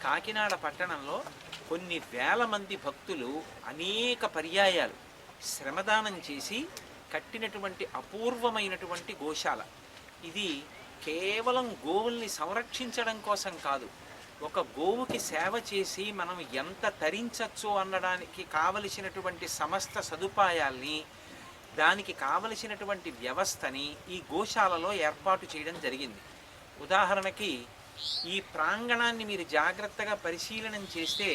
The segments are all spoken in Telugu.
కాకినాడ పట్టణంలో కొన్ని వేల మంది భక్తులు అనేక పర్యాయాలు శ్రమదానం చేసి కట్టినటువంటి అపూర్వమైనటువంటి గోశాల. ఇది కేవలం గోవుల్ని సంరక్షించడం కోసం కాదు, ఒక గోవుకి సేవ చేసి మనం ఎంత తరించచ్చో అనడానికి కావలసినటువంటి సమస్త సదుపాయాల్ని, దానికి కావలసినటువంటి వ్యవస్థని ఈ గోశాలలో ఏర్పాటు చేయడం జరిగింది. ఉదాహరణకి ఈ ప్రాంగణాన్ని మీరు జాగ్రత్తగా పరిశీలనం చేస్తే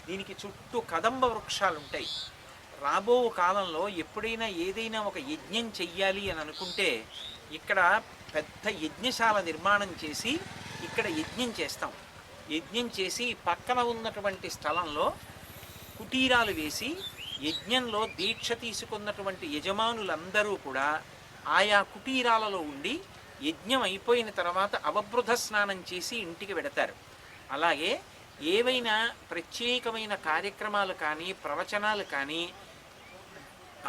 దీనికి చుట్టూ కదంబ వృక్షాలు ఉంటాయి. రాబో కాలంలో ఎప్పుడైనా ఏదైనా ఒక యజ్ఞం చెయ్యాలి అని అనుకుంటే ఇక్కడ పెద్ద యజ్ఞశాల నిర్మాణం చేసి ఇక్కడ యజ్ఞం చేస్తాం. యజ్ఞం చేసి పక్కన ఉన్నటువంటి స్థలంలో కుటీరాలు వేసి యజ్ఞంలో దీక్ష తీసుకున్నటువంటి యజమానులందరూ కూడా ఆయా కుటీరాలలో ఉండి యజ్ఞం అయిపోయిన తర్వాత అవబృధ స్నానం చేసి ఇంటికి వెడతారు. అలాగే ఏవైనా ప్రత్యేకమైన కార్యక్రమాలు కానీ ప్రవచనాలు కానీ,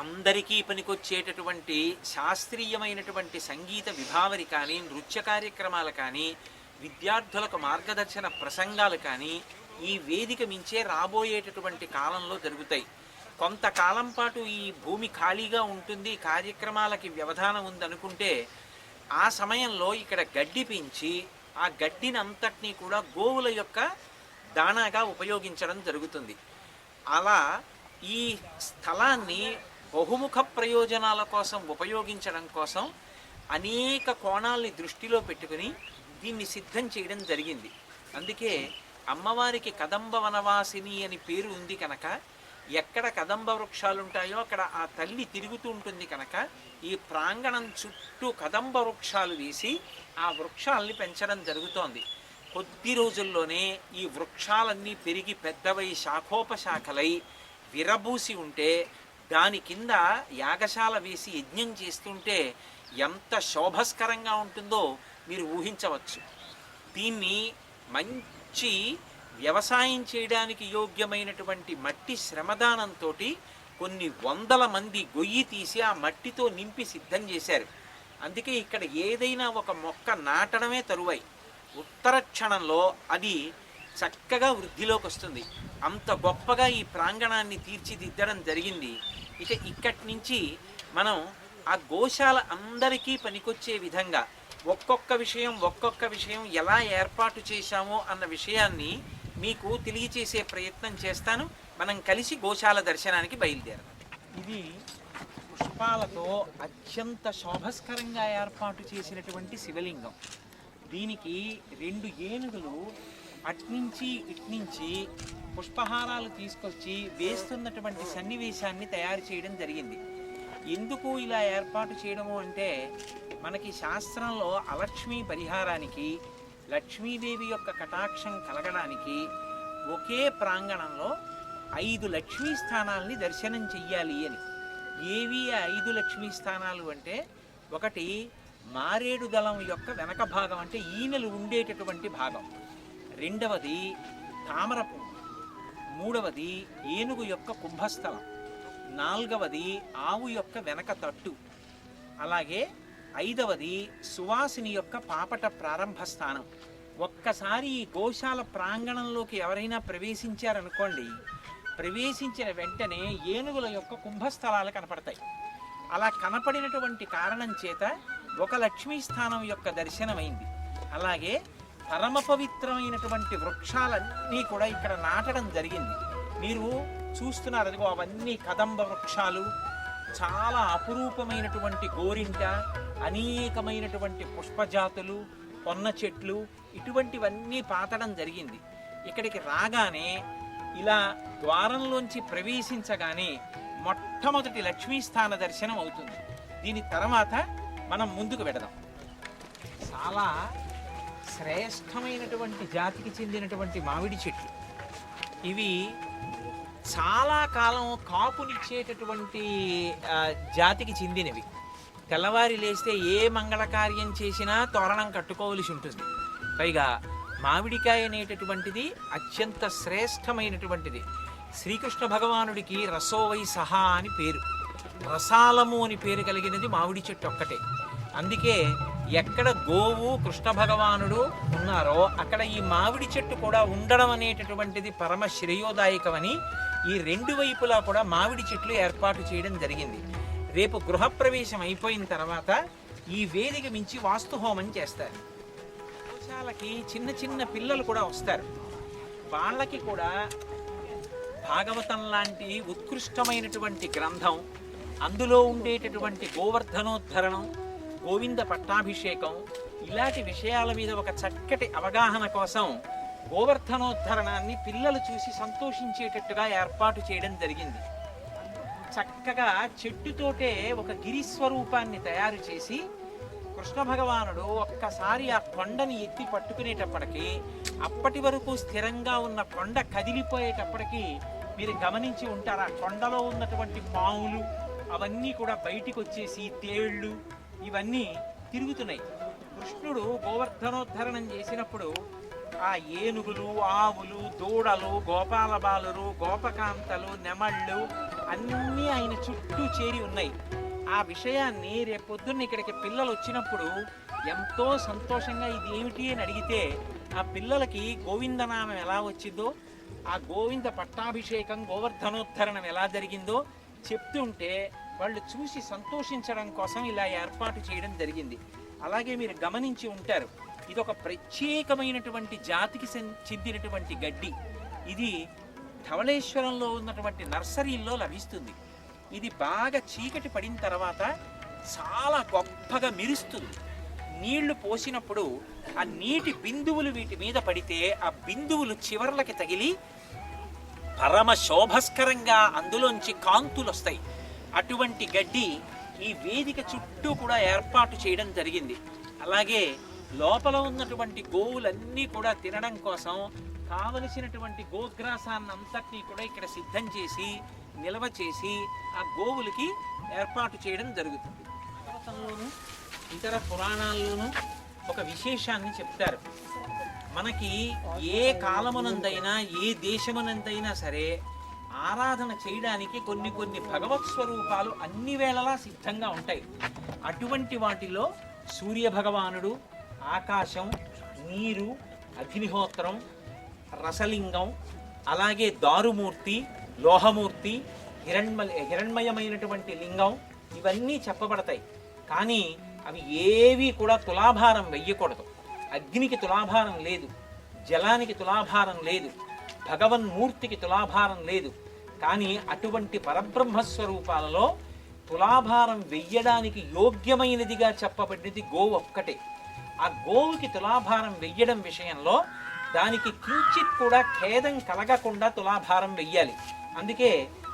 అందరికీ పనికొచ్చేటటువంటి శాస్త్రీయమైనటువంటి సంగీత విభావరి కానీ, నృత్య కార్యక్రమాలు కానీ, విద్యార్థులకు మార్గదర్శన ప్రసంగాలు కానీ ఈ వేదిక మించే రాబోయేటటువంటి కాలంలో జరుగుతాయి. కొంతకాలం పాటు ఈ భూమి ఖాళీగా ఉంటుంది, కార్యక్రమాలకి వ్యవధానం ఉందనుకుంటే ఆ సమయంలో ఇక్కడ గడ్డి పెంచి ఆ గడ్డిని అంతటినీ కూడా గోవుల యొక్క దాణాగా ఉపయోగించడం జరుగుతుంది. అలా ఈ స్థలాన్ని బహుముఖ ప్రయోజనాల కోసం ఉపయోగించడం కోసం అనేక కోణాలని దృష్టిలో పెట్టుకుని దీన్ని సిద్ధం చేయడం జరిగింది. అందుకే అమ్మవారికి కదంబ వనవాసిని అని పేరు ఉంది కనుక, ఎక్కడ కదంబ వృక్షాలు ఉంటాయో అక్కడ ఆ తల్లి తిరుగుతూ ఉంటుంది కనుక ఈ ప్రాంగణం చుట్టూ కదంబ వృక్షాలు వేసి ఆ వృక్షాలని పెంచడం జరుగుతోంది. కొద్ది రోజుల్లోనే ఈ వృక్షాలన్నీ పెరిగి పెద్దవై శాఖోపశాఖలై విరబూసి ఉంటే దాని కింద యాగశాల వేసి యజ్ఞం చేస్తుంటే ఎంత శోభస్కరంగా ఉంటుందో మీరు ఊహించవచ్చు. దీన్ని మంచి వ్యవసాయం చేయడానికి యోగ్యమైనటువంటి మట్టి శ్రమదానంతో కొన్ని వందల మంది గొయ్యి తీసి ఆ మట్టితో నింపి సిద్ధం చేశారు. అందుకే ఇక్కడ ఏదైనా ఒక మొక్క నాటడమే తరువాయి, ఉత్తర క్షణంలో అది చక్కగా వృద్ధిలోకి వస్తుంది. అంత గొప్పగా ఈ ప్రాంగణాన్ని తీర్చిదిద్దడం జరిగింది. ఇక ఇక్కడి నుంచి మనం ఆ గోశాల అందరికీ పనికొచ్చే విధంగా ఒక్కొక్క విషయం ఎలా ఏర్పాటు చేశామో అన్న విషయాన్ని మీకు తెలియచేసే ప్రయత్నం చేస్తాను. మనం కలిసి గోశాల దర్శనానికి బయలుదేరదాం. ఇది పుష్పాలతో అత్యంత శోభస్కరంగా ఏర్పాటు చేసినటువంటి శివలింగం. దీనికి 2 ఏనుగులు అట్నుంచి ఇట్నుంచి పుష్పహారాలు తీసుకొచ్చి వేస్తున్నటువంటి సన్నివేశాన్ని తయారు చేయడం జరిగింది. ఎందుకు ఇలా ఏర్పాటు చేయడము అంటే, మనకి శాస్త్రంలో అలక్ష్మీ పరిహారానికి, లక్ష్మీదేవి యొక్క కటాక్షం కలగడానికి ఒకే ప్రాంగణంలో 5 లక్ష్మీ స్థానాల్ని దర్శనం చెయ్యాలి అని. ఏవి 5 లక్ష్మీ స్థానాలు అంటే, ఒకటి మారేడు దళం యొక్క వెనక భాగం, అంటే ఈనెలు ఉండేటటువంటి భాగం. రెండవది తామర పువ్వు. మూడవది ఏనుగు యొక్క కుంభస్థలం. నాలుగవది ఆవు యొక్క వెనక తట్టు. అలాగే 5వది సువాసిని యొక్క పాపట ప్రారంభ స్థానం. ఒక్కసారి ఈ గోశాల ప్రాంగణంలోకి ఎవరైనా ప్రవేశించారనుకోండి, ప్రవేశించిన వెంటనే ఏనుగుల యొక్క కుంభస్థలాలు కనపడతాయి. అలా కనపడినటువంటి కారణం చేత ఒక లక్ష్మీ స్థానం యొక్క దర్శనమైంది. అలాగే పరమ పవిత్రమైనటువంటి వృక్షాలన్నీ కూడా ఇక్కడ నాటడం జరిగింది. మీరు చూస్తున్నారు, అదిగో అవన్నీ కదంబ వృక్షాలు, చాలా అపురూపమైనటువంటి గోరింట, అనేకమైనటువంటి పుష్పజాతులు, పొన్న చెట్లు, ఇటువంటివన్నీ పాతడం జరిగింది. ఇక్కడికి రాగానే ఇలా ద్వారంలోంచి ప్రవేశించగానే మొట్టమొదటి లక్ష్మీస్థాన దర్శనం అవుతుంది. దీని తర్వాత మనం ముందుకు వెడదాం. చాలా శ్రేష్టమైనటువంటి జాతికి చెందినటువంటి మామిడి చెట్లు ఇవి. చాలా కాలం కాపునిచ్చేటటువంటి జాతికి చెందినవి. తెల్లవారి లేస్తే ఏ మంగళకార్యం చేసినా తోరణం కట్టుకోవలసి ఉంటుంది. పైగా మామిడికాయ అనేటటువంటిది అత్యంత శ్రేష్టమైనటువంటిది. శ్రీకృష్ణ భగవానుడికి రసోవై సహా అని పేరు, రసాలము అని పేరు కలిగినది మామిడి చెట్టు ఒక్కటే. అందుకే ఎక్కడ గోవు కృష్ణ భగవానుడు ఉన్నారో అక్కడ ఈ మామిడి చెట్టు కూడా ఉండడం అనేటటువంటిది పరమ శ్రేయోదాయకమని ఈ రెండు వైపులా కూడా మామిడి చెట్లు ఏర్పాటు చేయడం జరిగింది. రేపు గృహప్రవేశం అయిపోయిన తర్వాత ఈ వేదిక మించి వాస్తుహోమం చేస్తారు. గోశాలకి చిన్న చిన్న పిల్లలు కూడా వస్తారు. వాళ్ళకి కూడా భాగవతం లాంటి ఉత్కృష్టమైనటువంటి గ్రంథం, అందులో ఉండేటటువంటి గోవర్ధనోద్ధరణం, గోవింద పట్టాభిషేకం, ఇలాంటి విషయాల మీద ఒక చక్కటి అవగాహన కోసం గోవర్ధనోద్ధరణాన్ని పిల్లలు చూసి సంతోషించేటట్టుగా ఏర్పాటు చేయడం జరిగింది. చక్కగా చెట్టుతోటే ఒక గిరిస్వరూపాన్ని తయారు చేసి కృష్ణ భగవానుడు ఒక్కసారి ఆ కొండని ఎత్తి పట్టుకునేటప్పటికీ అప్పటి వరకు స్థిరంగా ఉన్న కొండ కదిలిపోయేటప్పటికీ మీరు గమనించి ఉంటారు. ఆ కొండలో ఉన్నటువంటి పాములు అవన్నీ కూడా బయటికి వచ్చేసి తేళ్ళు ఇవన్నీ తిరుగుతున్నాయి. కృష్ణుడు గోవర్ధనోద్ధరణం చేసినప్పుడు ఆ ఏనుగులు, ఆవులు, దూడలు, గోపాల బాలురు, గోపకాంతలు, నెమళ్ళు అన్నీ ఆయన చుట్టూ చేరి ఉన్నాయి. ఆ విషయాన్ని రేపొద్దున్న ఇక్కడికి పిల్లలు వచ్చినప్పుడు ఎంతో సంతోషంగా ఇది ఏమిటి అని అడిగితే ఆ పిల్లలకి గోవిందనామం ఎలా వచ్చిందో, ఆ గోవింద పట్టాభిషేకం, గోవర్ధనోద్ధరణం ఎలా జరిగిందో చెప్తుంటే వాళ్ళు చూసి సంతోషించడం కోసం ఇలా ఏర్పాటు చేయడం జరిగింది. అలాగే మీరు గమనించి ఉంటారు, ఇది ఒక ప్రత్యేకమైనటువంటి జాతికి చెందినటువంటి గడ్డి. ఇది ధవళేశ్వరంలో ఉన్నటువంటి నర్సరీల్లో లభిస్తుంది. ఇది బాగా చీకటి పడిన తర్వాత చాలా గొప్పగా మెరుస్తుంది. నీళ్లు పోసినప్పుడు ఆ నీటి బిందువులు వీటి మీద పడితే ఆ బిందువులు చివర్లకి తగిలి పరమ శోభస్కరంగా అందులోంచి కాంతులు వస్తాయి. అటువంటి గడ్డి ఈ వేదిక చుట్టూ కూడా ఏర్పాటు చేయడం జరిగింది. అలాగే లోపల ఉన్నటువంటి గోవులన్నీ కూడా తినడం కోసం కావలసినటువంటి గోగ్రాసాన్ని అంతటినీ కూడా ఇక్కడ సిద్ధం చేసి నిల్వ చేసి ఆ గోవులకి ఏర్పాటు చేయడం జరుగుతుంది. భాగవతంలోను ఇతర పురాణాల్లోనూ ఒక విశేషాన్ని చెప్తారు. మనకి ఏ కాలమునందైనా ఏ దేశమునందైనా సరే ఆరాధన చేయడానికి కొన్ని కొన్ని భగవత్ స్వరూపాలు అన్ని వేళలా సిద్ధంగా ఉంటాయి. అటువంటి వాటిలో సూర్య భగవానుడు, ఆకాశం, నీరు, అగ్నిహోత్రం, రసలింగం, అలాగే దారుమూర్తి, లోహమూర్తి, హిరణ్మయమైనటువంటి లింగం ఇవన్నీ చెప్పబడతాయి. కానీ అవి ఏవి కూడా తులాభారం వెయ్యకూడదు. అగ్నికి తులాభారం లేదు, జలానికి తులాభారం లేదు, భగవన్మూర్తికి తులాభారం లేదు. కానీ అటువంటి పరబ్రహ్మస్వరూపాలలో తులాభారం వెయ్యడానికి యోగ్యమైనదిగా చెప్పబడినది గోవు ఒక్కటే. ఆ గోవుకి తులాభారం వెయ్యడం విషయంలో దానికి కించిత్ కూడా ఖేదం కలగకుండా తులాభారం వెయ్యాలి. అందుకే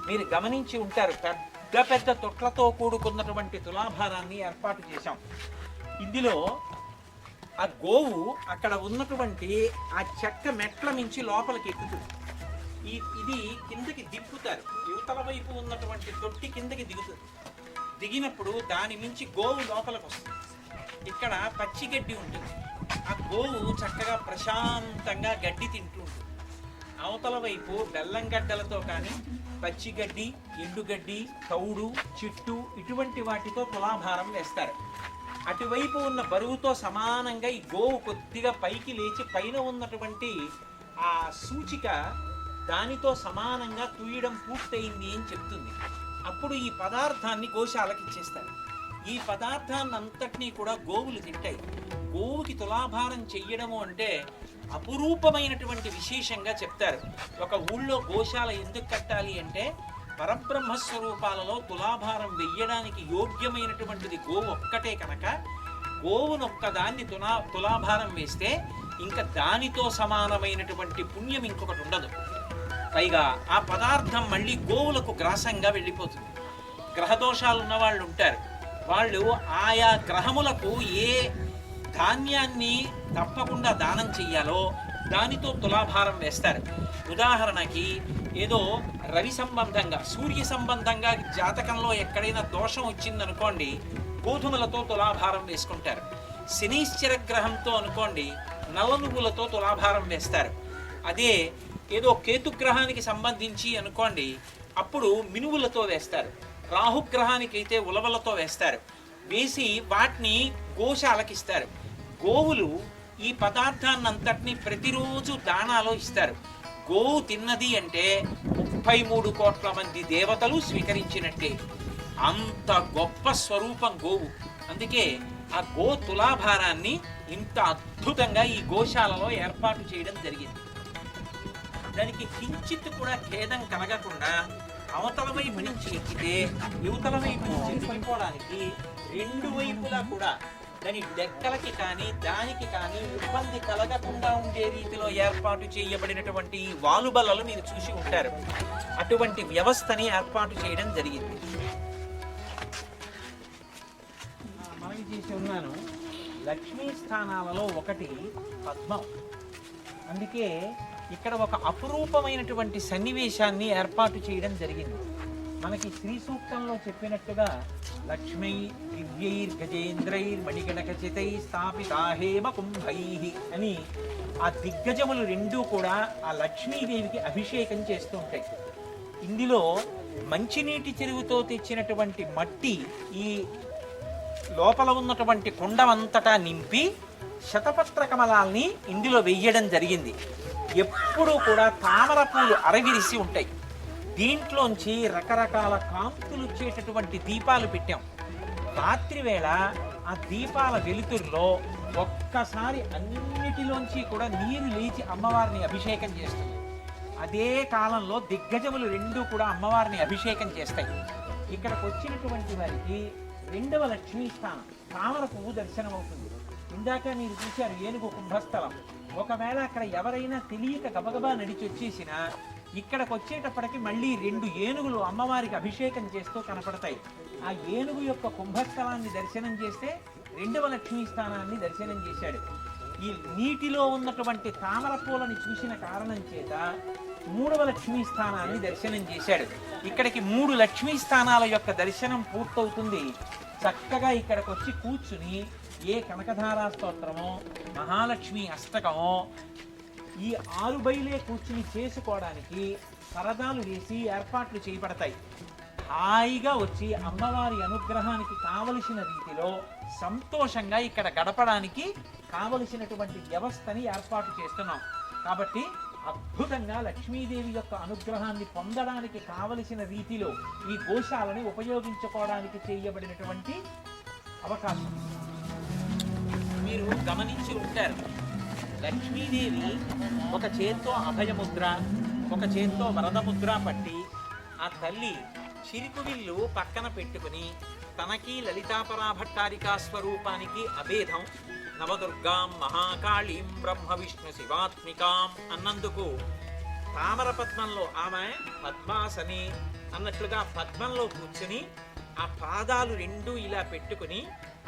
మీరు గమనించి ఉంటారు, పెద్ద పెద్ద తొట్లతో కూడుకున్నటువంటి తులాభారాన్ని ఏర్పాటు చేశాం. ఇందులో ఆ గోవు అక్కడ ఉన్నటువంటి ఆ చెక్క మెట్ల మించి లోపలికి ఎక్కుతుంది. ఇది కిందకి దిప్పుతారు. యువతల వైపు ఉన్నటువంటి తొట్టి కిందకి దిగుతుంది. దిగినప్పుడు దాని మించి గోవు లోపలికి వస్తుంది. ఇక్కడ పచ్చి గడ్డి ఉంటుంది. ఆ గోవు చక్కగా ప్రశాంతంగా గడ్డి తింటూ ఉంటుంది. అవతల వైపు బెల్లం గడ్డలతో కానీ పచ్చిగడ్డి, ఎండుగడ్డి, తౌడు, చిట్టు ఇటువంటి వాటితో తులాభారం వేస్తారు. అటువైపు ఉన్న బరువుతో సమానంగా ఈ గోవు కొద్దిగా పైకి లేచి పైన ఉన్నటువంటి ఆ సూచిక దానితో సమానంగా తూయడం పూర్తయింది అని చెప్తుంది. అప్పుడు ఈ పదార్థాన్ని గోశాలకు ఇచ్చేస్తారు. ఈ పదార్థాన్ని అంతటినీ కూడా గోవులు తింటాయి. గోవుకి తులాభారం చెయ్యడము అంటే అపురూపమైనటువంటి విశేషంగా చెప్తారు. ఒక ఊళ్ళో గోశాల ఎందుకు కట్టాలి అంటే పరబ్రహ్మస్వరూపాలలో తులాభారం వెయ్యడానికి యోగ్యమైనటువంటిది గోవు ఒక్కటే కనుక గోవునొక్కదాన్ని తులాభారం వేస్తే ఇంకా దానితో సమానమైనటువంటి పుణ్యం ఇంకొకటి ఉండదు. పైగా ఆ పదార్థం మళ్ళీ గోవులకు గ్రాసంగా వెళ్ళిపోతుంది. గ్రహదోషాలు ఉన్న వాళ్ళు ఉంటారు. వాళ్ళు ఆయా గ్రహములకు ఏ ధాన్యాన్ని తప్పకుండా దానం చెయ్యాలో దానితో తులాభారం వేస్తారు. ఉదాహరణకి ఏదో రవి సంబంధంగా, సూర్య సంబంధంగా జాతకంలో ఎక్కడైనా దోషం వచ్చిందనుకోండి, గోధుమలతో తులాభారం వేసుకుంటారు. శనీశ్చర గ్రహంతో అనుకోండి, నల్ల నువ్వులతో తులాభారం వేస్తారు. అదే ఏదో కేతుగ్రహానికి సంబంధించి అనుకోండి, అప్పుడు మినువులతో వేస్తారు. రాహుగ్రహానికి అయితే ఉలవలతో వేస్తారు. వేసి వాటిని గోశాలకి ఇస్తారు. గోవులు ఈ పదార్థాన్నంతటినీ ప్రతిరోజు దానాలో ఇస్తారు. గోవు తిన్నది అంటే 33 కోట్ల మంది దేవతలు స్వీకరించినట్టే. అంత గొప్ప స్వరూపం గోవు. అందుకే ఆ గో తులాభారాన్ని ఇంత అద్భుతంగా ఈ గోశాలలో ఏర్పాటు చేయడం జరిగింది. దానికి కించిత్ కూడా ఖేదం కలగకుండా అవతల వైపు నుంచి ఎక్కితే యువతల వైపు నుంచి దిగిపోవడానికి రెండు వైపులా కూడా దాని డెక్కలకి కానీ దానికి కానీ ఇబ్బంది కలగకుండా ఉండే రీతిలో ఏర్పాటు చేయబడినటువంటి వాలుబలలు మీరు చూసి ఉంటారు. అటువంటి వ్యవస్థని ఏర్పాటు చేయడం జరిగింది. మనకి చేసి ఉన్నాను. లక్ష్మీ స్థానాలలో ఒకటి పద్మం. అందుకే ఇక్కడ ఒక అపురూపమైనటువంటి సన్నివేశాన్ని ఏర్పాటు చేయడం జరిగింది. మనకి శ్రీ సూక్తంలో చెప్పినట్టుగా లక్ష్మీ దివ్యైర్ గజేంద్రైర్ మణిగణకచితై స్థాపితా హేమ కుంభై అని ఆ దిగ్గజములు రెండూ కూడా ఆ లక్ష్మీదేవికి అభిషేకం చేస్తూ ఉంటాయి. ఇందులో మంచినీటి చెరువుతో తెచ్చినటువంటి మట్టి ఈ లోపల ఉన్నటువంటి కుండమంతటా నింపి శతపత్ర కమలాల్ని ఇందులో వెయ్యడం జరిగింది. ఎప్పుడూ కూడా తామర పూలు అరవిరిసి ఉంటాయి. దీంట్లోంచి రకరకాల కాంతులు వచ్చేటటువంటి దీపాలు పెట్టాం. రాత్రి వేళ ఆ దీపాల వెలుతురులో ఒక్కసారి అన్నిటిలోంచి కూడా నీరు లేచి అమ్మవారిని అభిషేకం చేస్తుంది. అదే కాలంలో దిగ్గజములు రెండూ కూడా అమ్మవారిని అభిషేకం చేస్తాయి. ఇక్కడికి వచ్చినటువంటి వారికి రెండవ లక్ష్మీ స్థానం తామర పువ్వు దర్శనం అవుతుంది. ఇందాక మీరు చూశారు ఏనుగు కుంభస్థలం. ఒకవేళ అక్కడ ఎవరైనా తెలియక గబగబా నడిచి వచ్చేసినా ఇక్కడికి వచ్చేటప్పటికి మళ్ళీ రెండు ఏనుగులు అమ్మవారికి అభిషేకం చేస్తూ కనపడతాయి. ఆ ఏనుగు యొక్క కుంభస్థలాన్ని దర్శనం చేస్తే రెండవ లక్ష్మీ స్థానాన్ని దర్శనం చేశాడు. ఈ నీటిలో ఉన్నటువంటి తామర పూలని చూసిన కారణం చేత మూడవ లక్ష్మీ స్థానాన్ని దర్శనం చేశాడు. ఇక్కడికి 3 లక్ష్మీ స్థానాల యొక్క దర్శనం పూర్తవుతుంది. చక్కగా ఇక్కడికి వచ్చి కూర్చుని ఏ కనకధారా స్తోత్రమో మహాలక్ష్మి అష్టకమో ఈ 6 బైలే కూర్చుని చేసుకోవడానికి పరదాలు వేసి ఏర్పాట్లు చేయబడతాయి. హాయిగా వచ్చి అమ్మవారి అనుగ్రహానికి కావలసిన రీతిలో సంతోషంగా ఇక్కడ గడపడానికి కావలసినటువంటి వ్యవస్థని ఏర్పాటు చేస్తున్నాం. కాబట్టి అద్భుతంగా లక్ష్మీదేవి యొక్క అనుగ్రహాన్ని పొందడానికి కావలసిన రీతిలో ఈ గోశాలని ఉపయోగించుకోవడానికి చేయబడినటువంటి అవకాశం మీరు గమనించి ఉంటారు. లక్ష్మీదేవి ఒక చేత్తో అభయముద్ర, ఒక చేత్తో వరదముద్ర పట్టి ఆ తల్లి చిరుకువిల్లు పక్కన పెట్టుకుని తనకి లలితాపరాభట్టారికా స్వరూపానికి అభేదం నవదుర్గాం మహాకాళీం బ్రహ్మ విష్ణు శివాత్మికాం అన్నందుకు తామర పద్మంలో ఆమె పద్మాసని అన్నట్లుగా పద్మంలో కూర్చుని ఆ పాదాలు రెండూ ఇలా పెట్టుకుని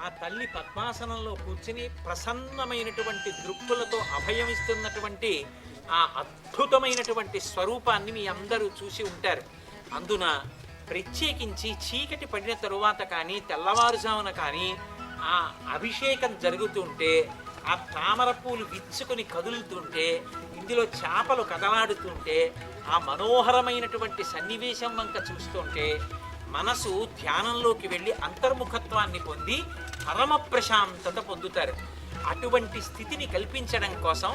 ఆ తల్లి పద్మాసనంలో కూర్చుని ప్రసన్నమైనటువంటి దృక్కులతో అభయమిస్తున్నటువంటి ఆ అద్భుతమైనటువంటి స్వరూపాన్ని మీ అందరూ చూసి ఉంటారు. అందున ప్రత్యేకించి చీకటి పడిన తరువాత కానీ తెల్లవారుజామున కానీ ఆ అభిషేకం జరుగుతుంటే ఆ తామర పూలు విచ్చుకొని కదులుతుంటే ఇందులో చేపలు కదలాడుతుంటే ఆ మనోహరమైనటువంటి సన్నివేశం వంక చూస్తుంటే మనసు ధ్యానంలోకి వెళ్ళి అంతర్ముఖత్వాన్ని పొంది పరమ ప్రశాంతత పొందుతారు. అటువంటి స్థితిని కల్పించడం కోసం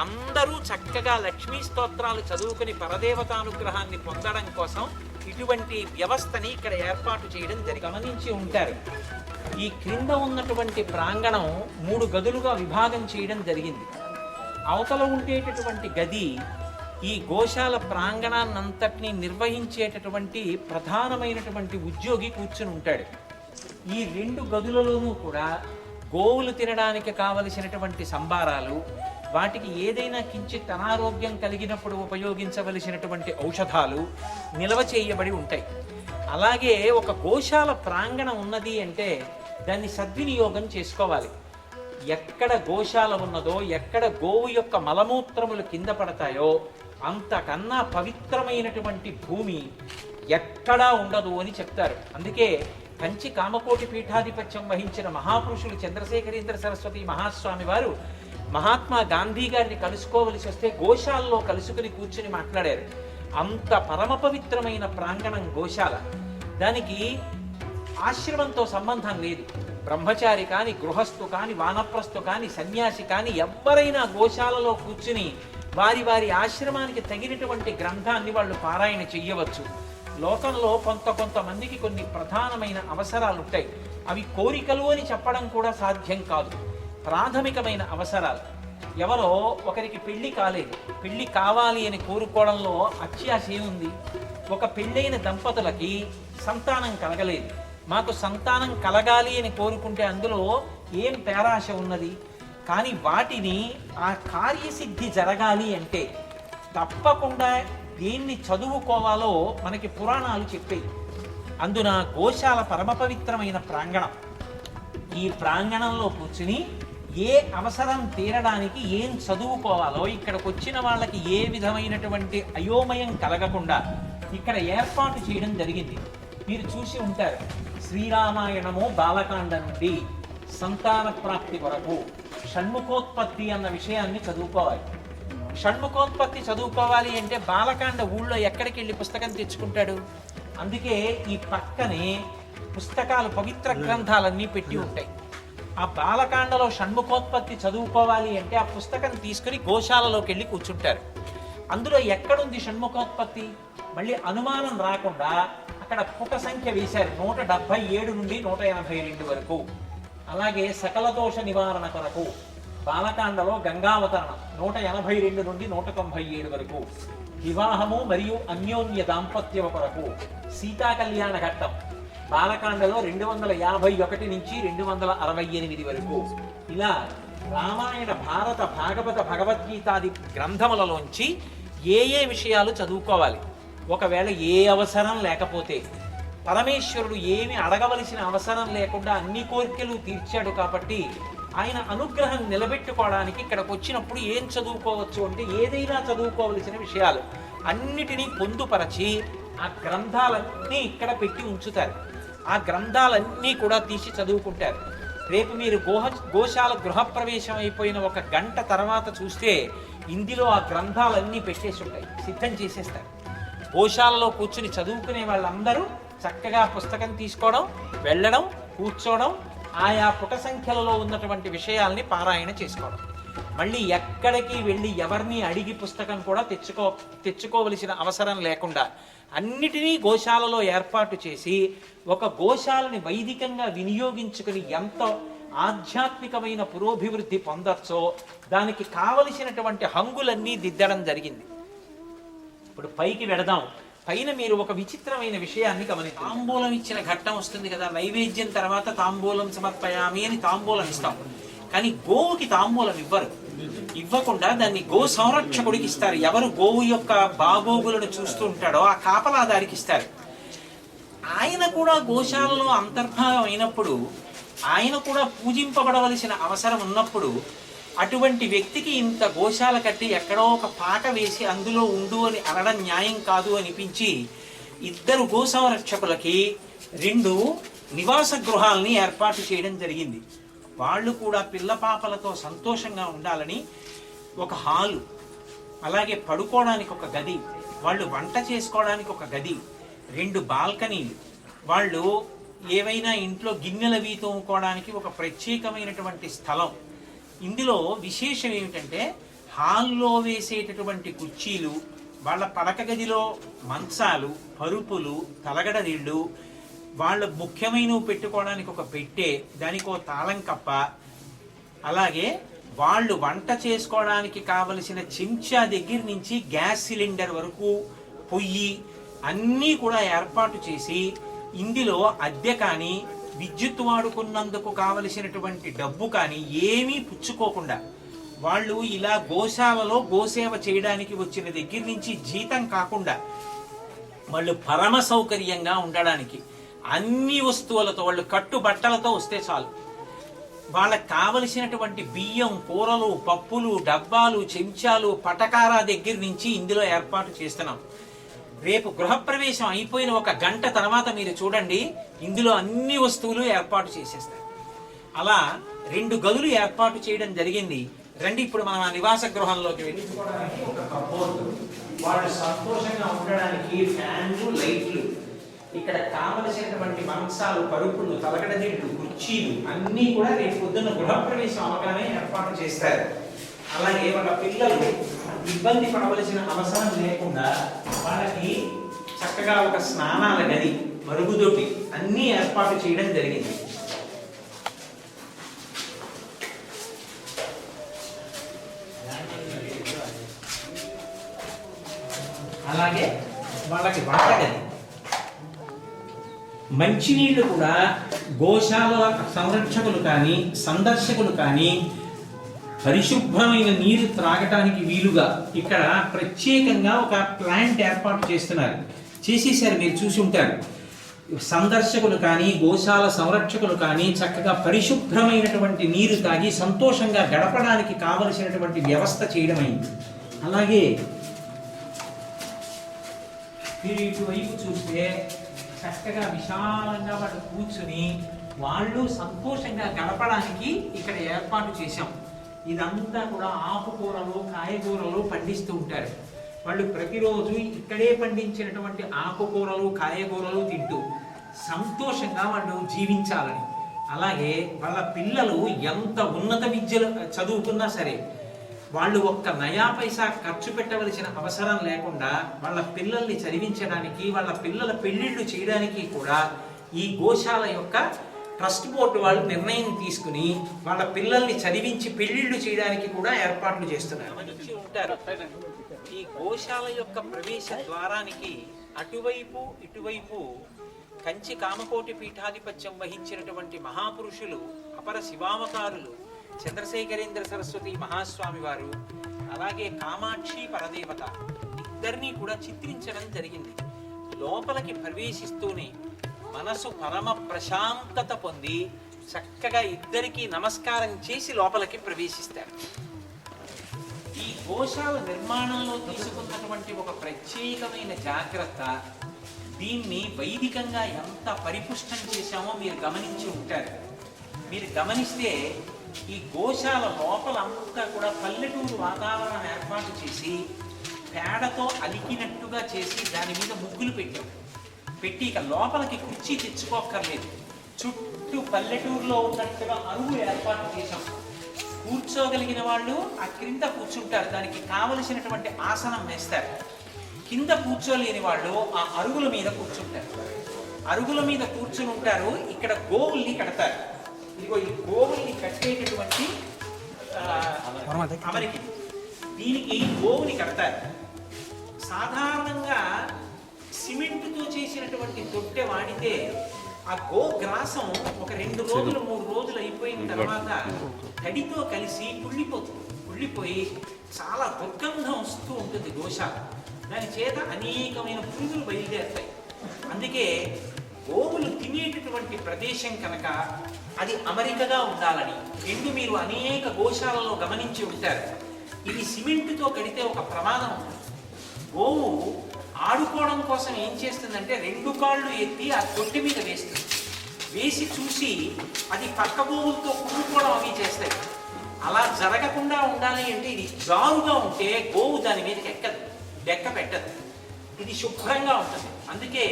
అందరూ చక్కగా లక్ష్మీ స్తోత్రాలు చదువుకుని పరదేవతానుగ్రహాన్ని పొందడం కోసం ఇటువంటి వ్యవస్థని ఇక్కడ ఏర్పాటు చేయడం గమనించి ఉంటారు. ఈ క్రింద ఉన్నటువంటి ప్రాంగణం 3 గదులుగా విభాగం చేయడం జరిగింది. అవతల ఉండేటటువంటి గది ఈ గోశాల ప్రాంగణాన్నంతటినీ నిర్వహించేటటువంటి ప్రధానమైనటువంటి ఉద్యోగి కూర్చుని ఉంటాడు. ఈ 2 గదులలోనూ కూడా గోవులు తినడానికి కావలసినటువంటి సంబారాలు, వాటికి ఏదైనా కించిత్ అనారోగ్యం కలిగినప్పుడు ఉపయోగించవలసినటువంటి ఔషధాలు నిల్వ చేయబడి ఉంటాయి. అలాగే ఒక గోశాల ప్రాంగణం ఉన్నది అంటే దాన్ని సద్వినియోగం చేసుకోవాలి. ఎక్కడ గోశాల ఉన్నదో, ఎక్కడ గోవు యొక్క మలమూత్రములు కింద పడతాయో అంతకన్నా పవిత్రమైనటువంటి భూమి ఎక్కడా ఉండదు అని చెప్తారు. అందుకే కంచి కామకోటి పీఠాధిపత్యం వహించిన మహాపురుషులు చంద్రశేఖరేంద్ర సరస్వతి మహాస్వామి వారు మహాత్మా గాంధీ గారిని కలుసుకోవలసి వస్తే గోశాలలో కలుసుకుని కూర్చుని మాట్లాడారు. అంత పరమ పవిత్రమైన ప్రాంగణం గోశాల. దానికి ఆశ్రమంతో సంబంధం లేదు. బ్రహ్మచారి కాని, గృహస్థు కాని, వానప్రస్థు కాని, సన్యాసి కాని ఎవ్వరైనా గోశాలలో కూర్చుని వారి వారి ఆశ్రమానికి తగినటువంటి గ్రంథాన్ని వాళ్ళు పారాయణ చెయ్యవచ్చు. లోకంలో కొంతమందికి కొన్ని ప్రధానమైన అవసరాలు ఉంటాయి. అవి కోరికలు అని చెప్పడం కూడా సాధ్యం కాదు. ప్రాథమికమైన అవసరాలు. ఎవరో ఒకరికి పెళ్లి కాలేదు, పెళ్లి కావాలి అని కోరుకోవడంలో అత్యాశ ఏముంది? ఒక పెళ్ళైన దంపతులకి సంతానం కలగలేదు, మాకు సంతానం కలగాలి అని కోరుకుంటే అందులో ఏం పేరాశ ఉన్నది? కానీ వాటిని ఆ కార్యసిద్ధి జరగాలి అంటే తప్పకుండా దేన్ని చదువుకోవాలో మనకి పురాణాలు చెప్పేవి. అందున గోశాల పరమ పవిత్రమైన ప్రాంగణం. ఈ ప్రాంగణంలో కూర్చుని ఏ అవసరం తీరడానికి ఏం చదువుకోవాలో ఇక్కడికి వచ్చిన వాళ్ళకి ఏ విధమైనటువంటి అయోమయం కలగకుండా ఇక్కడ ఏర్పాటు చేయడం జరిగింది. మీరు చూసి ఉంటారు, శ్రీరామాయణము బాలకాండ నుండి సంతాన ప్రాప్తి వరకు షణ్ముఖోత్పత్తి అన్న విషయాన్ని చదువుకోవాలి. షణ్ముఖోత్పత్తి చదువుకోవాలి అంటే బాలకాండ ఊళ్ళో ఎక్కడికి వెళ్ళి పుస్తకం తెచ్చుకుంటాడు? అందుకే ఈ పక్కనే పుస్తకాలు, పవిత్ర గ్రంథాలన్నీ పెట్టి ఉంటాయి. ఆ బాలకాండలో షణ్ముఖోత్పత్తి చదువుకోవాలి అంటే ఆ పుస్తకం తీసుకుని గోశాలలోకి వెళ్ళి కూర్చుంటారు. అందులో ఎక్కడుంది షణ్ముఖోత్పత్తి? మళ్ళీ అనుమానం రాకుండా అక్కడ పుట సంఖ్య వేశారు, 177 నుండి 182 వరకు. అలాగే సకల దోష నివారణ కొరకు బాలకాండలో గంగావతరణం 182 నుండి 197 వరకు. వివాహము మరియు అన్యోన్య దాంపత్య కొరకు సీతా కళ్యాణ ఘట్టం బాలకాండలో 251 నుంచి 268 వరకు. ఇలా రామాయణ, భారత, భాగవత, భగవద్గీతాది గ్రంథములలోంచి ఏ విషయాలు చదువుకోవాలి. ఒకవేళ ఏ అవసరం లేకపోతే, పరమేశ్వరుడు ఏమి అడగవలసిన అవసరం లేకుండా అన్ని కోరికలు తీర్చాడు కాబట్టి ఆయన అనుగ్రహం నిలబెట్టుకోవడానికి ఇక్కడికి వచ్చినప్పుడు ఏం చదువుకోవచ్చు అంటే ఏదైనా చదువుకోవలసిన విషయాలు అన్నిటినీ పొందుపరచి ఆ గ్రంథాలన్నీ ఇక్కడ పెట్టి ఉంచుతారు. ఆ గ్రంథాలన్నీ కూడా తీసి చదువుకుంటారు. రేపు మీరు గోశాల గృహప్రవేశం అయిపోయిన 1 గంట తర్వాత చూస్తే ఇందులో ఆ గ్రంథాలన్నీ పెట్టేసి ఉంటాయి, సిద్ధం చేసేస్తారు. గోశాలలో కూర్చుని చదువుకునే వాళ్ళందరూ చక్కగా పుస్తకం తీసుకోవడం, వెళ్ళడం, కూర్చోవడం, ఆయా పుట సంఖ్యలలో ఉన్నటువంటి విషయాల్ని పారాయణ చేసుకోవడం. మళ్ళీ ఎక్కడికి వెళ్ళి ఎవరిని అడిగి పుస్తకం కూడా తెచ్చుకోవలసిన అవసరం లేకుండా అన్నిటినీ గోశాలలో ఏర్పాటు చేసి ఒక గోశాలని వైదికంగా వినియోగించుకుని ఎంత ఆధ్యాత్మికమైన పురోభివృద్ధి పొందొచ్చో దానికి కావలసినటువంటి హంగులన్నీ దిద్దడం జరిగింది. ఇప్పుడు పైకి వెడదాం. పైన మీరు ఒక విచిత్రమైన విషయాన్ని గమనించారు. తాంబూలం ఇచ్చిన ఘట్టం వస్తుంది కదా, నైవేద్యం తర్వాత తాంబూలం సమర్పయామి అని తాంబూలం ఇస్తాం. కానీ గోవుకి తాంబూలం ఇవ్వకుండా దాన్ని గో సంరక్షకుడికి ఇస్తారు. ఎవరు గోవు యొక్క బాగోగులను చూస్తూ ఉంటాడో ఆ కాపలాదారికి ఇస్తారు. ఆయన కూడా గోశాలలో అంతర్భాగం అయినప్పుడు, ఆయన కూడా పూజింపబడవలసిన అవసరం ఉన్నప్పుడు అటువంటి వ్యక్తికి ఇంత గోశాల కట్టి ఎక్కడో ఒక పాక వేసి అందులో ఉండు అని అనడం న్యాయం కాదు అనిపించి 2 గో సంరక్షకులకి 2 నివాస గృహాలని ఏర్పాటు చేయడం జరిగింది. వాళ్ళు కూడా పిల్లపాపలతో సంతోషంగా ఉండాలని ఒక హాలు, అలాగే పడుకోవడానికి ఒక గది, వాళ్ళు వంట చేసుకోవడానికి ఒక గది, 2 బాల్కనీలు, వాళ్ళు ఏవైనా ఇంట్లో గిన్నెలవి తోముకోవడానికి ఒక ప్రత్యేకమైనటువంటి స్థలం. ఇందులో విశేషం ఏమిటంటే హాల్లో వేసేటటువంటి కుర్చీలు, వాళ్ళ పడక గదిలో మంచాలు, పరుపులు, తలగడ నీళ్లు, వాళ్ళ ముఖ్యమైనవి పెట్టుకోవడానికి ఒక పెట్టె, దానికి ఒక తాళం కప్ప, అలాగే వాళ్ళు వంట చేసుకోవడానికి కావలసిన చెంచా దగ్గర నుంచి గ్యాస్ సిలిండర్ వరకు పొయ్యి అన్నీ కూడా ఏర్పాటు చేసి ఇందులో అద్దె కానీ విద్యుత్ వాడుకున్నందుకు కావలసినటువంటి డబ్బు కానీ ఏమీ పుచ్చుకోకుండా వాళ్ళు ఇలా గోశాలలో గోసేవ చేయడానికి వచ్చిన దగ్గర నుంచి జీతం కాకుండా వాళ్ళు పరమ సౌకర్యంగా ఉండడానికి అన్ని వస్తువులతో, వాళ్ళు కట్టు బట్టలతో వస్తే చాలు, వాళ్ళకి కావలసినటువంటి బియ్యం, కూరలు, పప్పులు, డబ్బాలు, చెంచాలు, పటకారా దగ్గర నుంచి ఇందులో ఏర్పాటు చేస్తున్నాం. రేపు గృహప్రవేశం అయిపోయిన 1 గంట తర్వాత మీరు చూడండి, ఇందులో అన్ని వస్తువులు ఏర్పాటు చేసేస్తారు. అలా 2 గదులు ఏర్పాటు చేయడం జరిగింది. రండి ఇప్పుడు మనం ఆ నివాస గృహంలోకి వెళ్ళిపోవడానికి ఒక కబోర్డు, వాళ్ళు సంతోషంగా ఉండడానికి ఫ్యాన్లు, లైట్లు, ఇక్కడ కావలసినటువంటి మంచాలు, పరుపులు, తలకడ దిండు, కుర్చీలు అన్నీ కూడా రేపు పొద్దున్న గృహప్రవేశం అవగానే ఏర్పాటు చేస్తారు. అలాగే వాళ్ళ పిల్లలు ఇబ్బంది పడవలసిన అవసరం లేకుండా వాళ్ళకి చక్కగా ఒక స్నానాల గది, మరుగుదొడ్డి అన్నీ ఏర్పాటు చేయడం జరిగింది. అలాగే వాళ్ళకి వంటగది, మంచినీళ్ళు కూడా గోశాల సంరక్షకులు కానీ సందర్శకులు కానీ పరిశుభ్రమైన నీరు త్రాగటానికి వీలుగా ఇక్కడ ప్రత్యేకంగా ఒక ప్లాంట్ ఏర్పాటు చేస్తున్నారు. చేసేసారు, మీరు చూసి ఉంటారు. సందర్శకులు కానీ గోశాల సంరక్షకులు కానీ చక్కగా పరిశుభ్రమైనటువంటి నీరు తాగి సంతోషంగా గడపడానికి కావలసినటువంటి వ్యవస్థ చేయడం అయింది. అలాగే మీరు ఇటువైపు చూస్తే చక్కగా విశాలంగా వాళ్ళు కూర్చుని వాళ్ళు సంతోషంగా గడపడానికి ఇక్కడ ఏర్పాటు చేశాం. ఇదంతా కూడా ఆకుకూరలు, కాయగూరలు పండిస్తూ ఉంటారు. వాళ్ళు ప్రతిరోజు ఇక్కడే పండించినటువంటి ఆకుకూరలు, కాయగూరలు తింటూ సంతోషంగా వాళ్ళు జీవించాలని. అలాగే వాళ్ళ పిల్లలు ఎంత ఉన్నత విద్యలు చదువుకున్నా సరే వాళ్ళు ఒక్క నయా పైసా ఖర్చు పెట్టవలసిన అవసరం లేకుండా వాళ్ళ పిల్లల్ని చదివించడానికి, వాళ్ళ పిల్లల పెళ్లిళ్ళు చేయడానికి కూడా ఈ గోశాల యొక్క ట్రస్ట్ బోర్డు వాళ్ళు నిర్ణయం తీసుకుని వాళ్ళ పిల్లల్ని చదివించి పెళ్లిళ్ళు చేయడానికి కూడా ఏర్పాట్లు చేస్తున్నారు. ఉంటారు. ఈ గోశాల యొక్క ప్రవేశ ద్వారానికి అటువైపు ఇటువైపు కంచి కామకోటి పీఠాధిపత్యం వహించినటువంటి మహాపురుషులు, అపర శివావతారులు చంద్రశేఖరేంద్ర సరస్వతి మహాస్వామి వారు, అలాగే కామాక్షి పరదేవత ఇద్దరినీ కూడా చిత్రించడం జరిగింది. లోపలికి ప్రవేశిస్తూనే మనసు పరమ ప్రశాంతత పొంది చక్కగా ఇద్దరికి నమస్కారం చేసి లోపలికి ప్రవేశిస్తారు. ఈ గోశాల నిర్మాణంలో తీసుకున్నటువంటి ఒక ప్రత్యేకమైన జాగ్రత్త, దీన్ని వైదికంగా ఎంత పరిపుష్టం చేశామో మీరు గమనించి ఉంటారు. మీరు గమనిస్తే ఈ గోశాల లోపలంతా కూడా పల్లెటూరు వాతావరణం ఏర్పాటు చేసి పేడతో అలికినట్టుగా చేసి దాని మీద ముగ్గులు పెట్టి ఇక లోపలికి కుర్చీ తెచ్చుకోక్కర్లేదు. చుట్టూ పల్లెటూరులో ఉన్నట్టుగా అరుగు ఏర్పాటు చేశాం. కూర్చోగలిగిన వాళ్ళు ఆ క్రింద కూర్చుంటారు, దానికి కావలసినటువంటి ఆసనం వేస్తారు. కింద కూర్చోలేని వాళ్ళు ఆ అరుగుల మీద కూర్చుంటారు. అరుగుల మీద కూర్చుని ఉంటారు. ఇక్కడ గోవుల్ని కడతారు. ఇదిగో ఈ గోవుల్ని కట్టేటటువంటి అమరికి దీనికి గోవుని కడతారు. సాధారణంగా సిమెంటుతో చేసినటువంటి తొట్టె వాడితే ఆ గోగ్రాసం ఒక 2 రోజులు 3 రోజులు అయిపోయిన తర్వాత తడితో కలిసి కుళ్ళిపోయి చాలా దుర్గంధం వస్తూ ఉంటుంది గోశాల. దాని చేత అనేకమైన పురుగులు బయలుదేరుతాయి. అందుకే గోవులు తినేటటువంటి ప్రదేశం కనుక అది అమరికగా ఉండాలని మీరు అనేక గోశాలలో గమనించి ఉంటారు. ఇది సిమెంటుతో కడితే ఒక ప్రమాదం ఉంది. గోవు ఆడుకోవడం కోసం ఏం చేస్తుందంటే 2 కాళ్ళు ఎత్తి ఆ తొట్టి మీద వేసి చూసి అది పక్క గోవులతో కుమ్ముకోవడం అవి చేస్తాయి. అలా జరగకుండా ఉండాలి అంటే ఇది జారుగా ఉంటే గోవు దాని మీదకి లెక్క పెట్టదు. ఇది శుభ్రంగా ఉంటుంది. అందుకే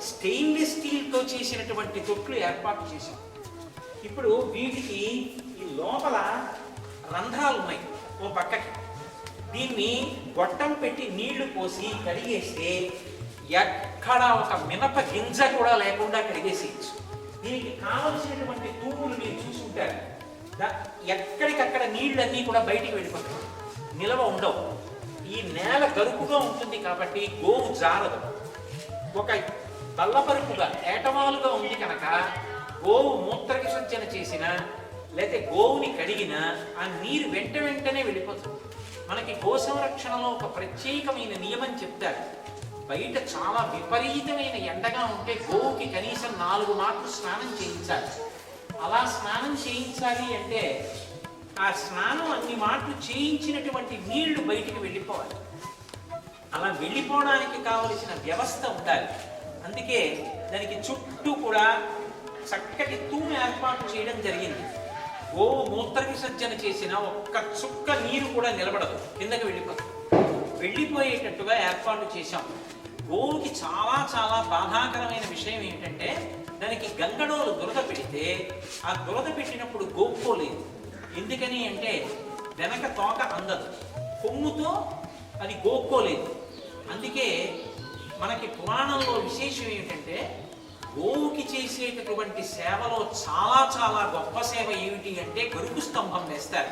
స్టెయిన్లెస్ స్టీల్తో చేసినటువంటి తొట్లు ఏర్పాటు చేశాం. ఇప్పుడు వీటికి ఈ లోపల రంధ్రాలు ఉన్నాయి ఓ పక్కకి. దీన్ని గొట్టం పెట్టి నీళ్లు పోసి కడిగేస్తే ఎక్కడ ఒక మినప గింజ కూడా లేకుండా కడిగేసేయచ్చు. దీనికి కావలసినటువంటి తూములు మీరు చూసుకుంటారు. ఎక్కడికక్కడ నీళ్ళన్నీ కూడా బయటికి వెళ్ళిపోతాయి, నిలవ ఉండవు. ఈ నేల గరుకుగా ఉంటుంది కాబట్టి గోవు జారదు. ఒక బల్లపరుపుగా ఏటవాలుగా ఉంది కనుక గోవు మూత్ర విసర్జన చేసిన లేకపోతే గోవుని కడిగిన ఆ నీరు వెంటనే వెళ్ళిపోతుంది. మనకి గో సంరక్షణలో ఒక ప్రత్యేకమైన నియమం చెప్తారు. బయట చాలా విపరీతమైన ఎండగా ఉంటే గోవుకి కనీసం 4 మాటలు స్నానం చేయించాలి. అలా స్నానం చేయించాలి అంటే ఆ స్నానం అన్ని మాటలు చేయించినటువంటి నీళ్లు బయటికి వెళ్ళిపోవాలి. అలా వెళ్ళిపోవడానికి కావలసిన వ్యవస్థ ఉండాలి. అందుకే దానికి చుట్టూ కూడా చక్కటి తూము ఏర్పాటు చేయడం జరిగింది. గోవు మూత్ర విసర్జన చేసిన ఒక్క చుక్క నీరు కూడా నిలబడదు, కిందకి వెళ్ళిపోయేటట్టుగా ఏర్పాటు చేశాం. గోవుకి చాలా చాలా బాధాకరమైన విషయం ఏమిటంటే దానికి గంగడోలు దురద పెడితే ఆ దురద పెట్టినప్పుడు గోక్కోలేదు. ఎందుకని అంటే వెనక తోక అందదు, కొమ్ముతో అది గోక్కోలేదు. అందుకే మనకి పురాణంలో విశేషం ఏమిటంటే గోవుకి చేసేటటువంటి సేవలో చాలా చాలా గొప్ప సేవ ఏమిటి అంటే గరుకు స్తంభం వేస్తారు.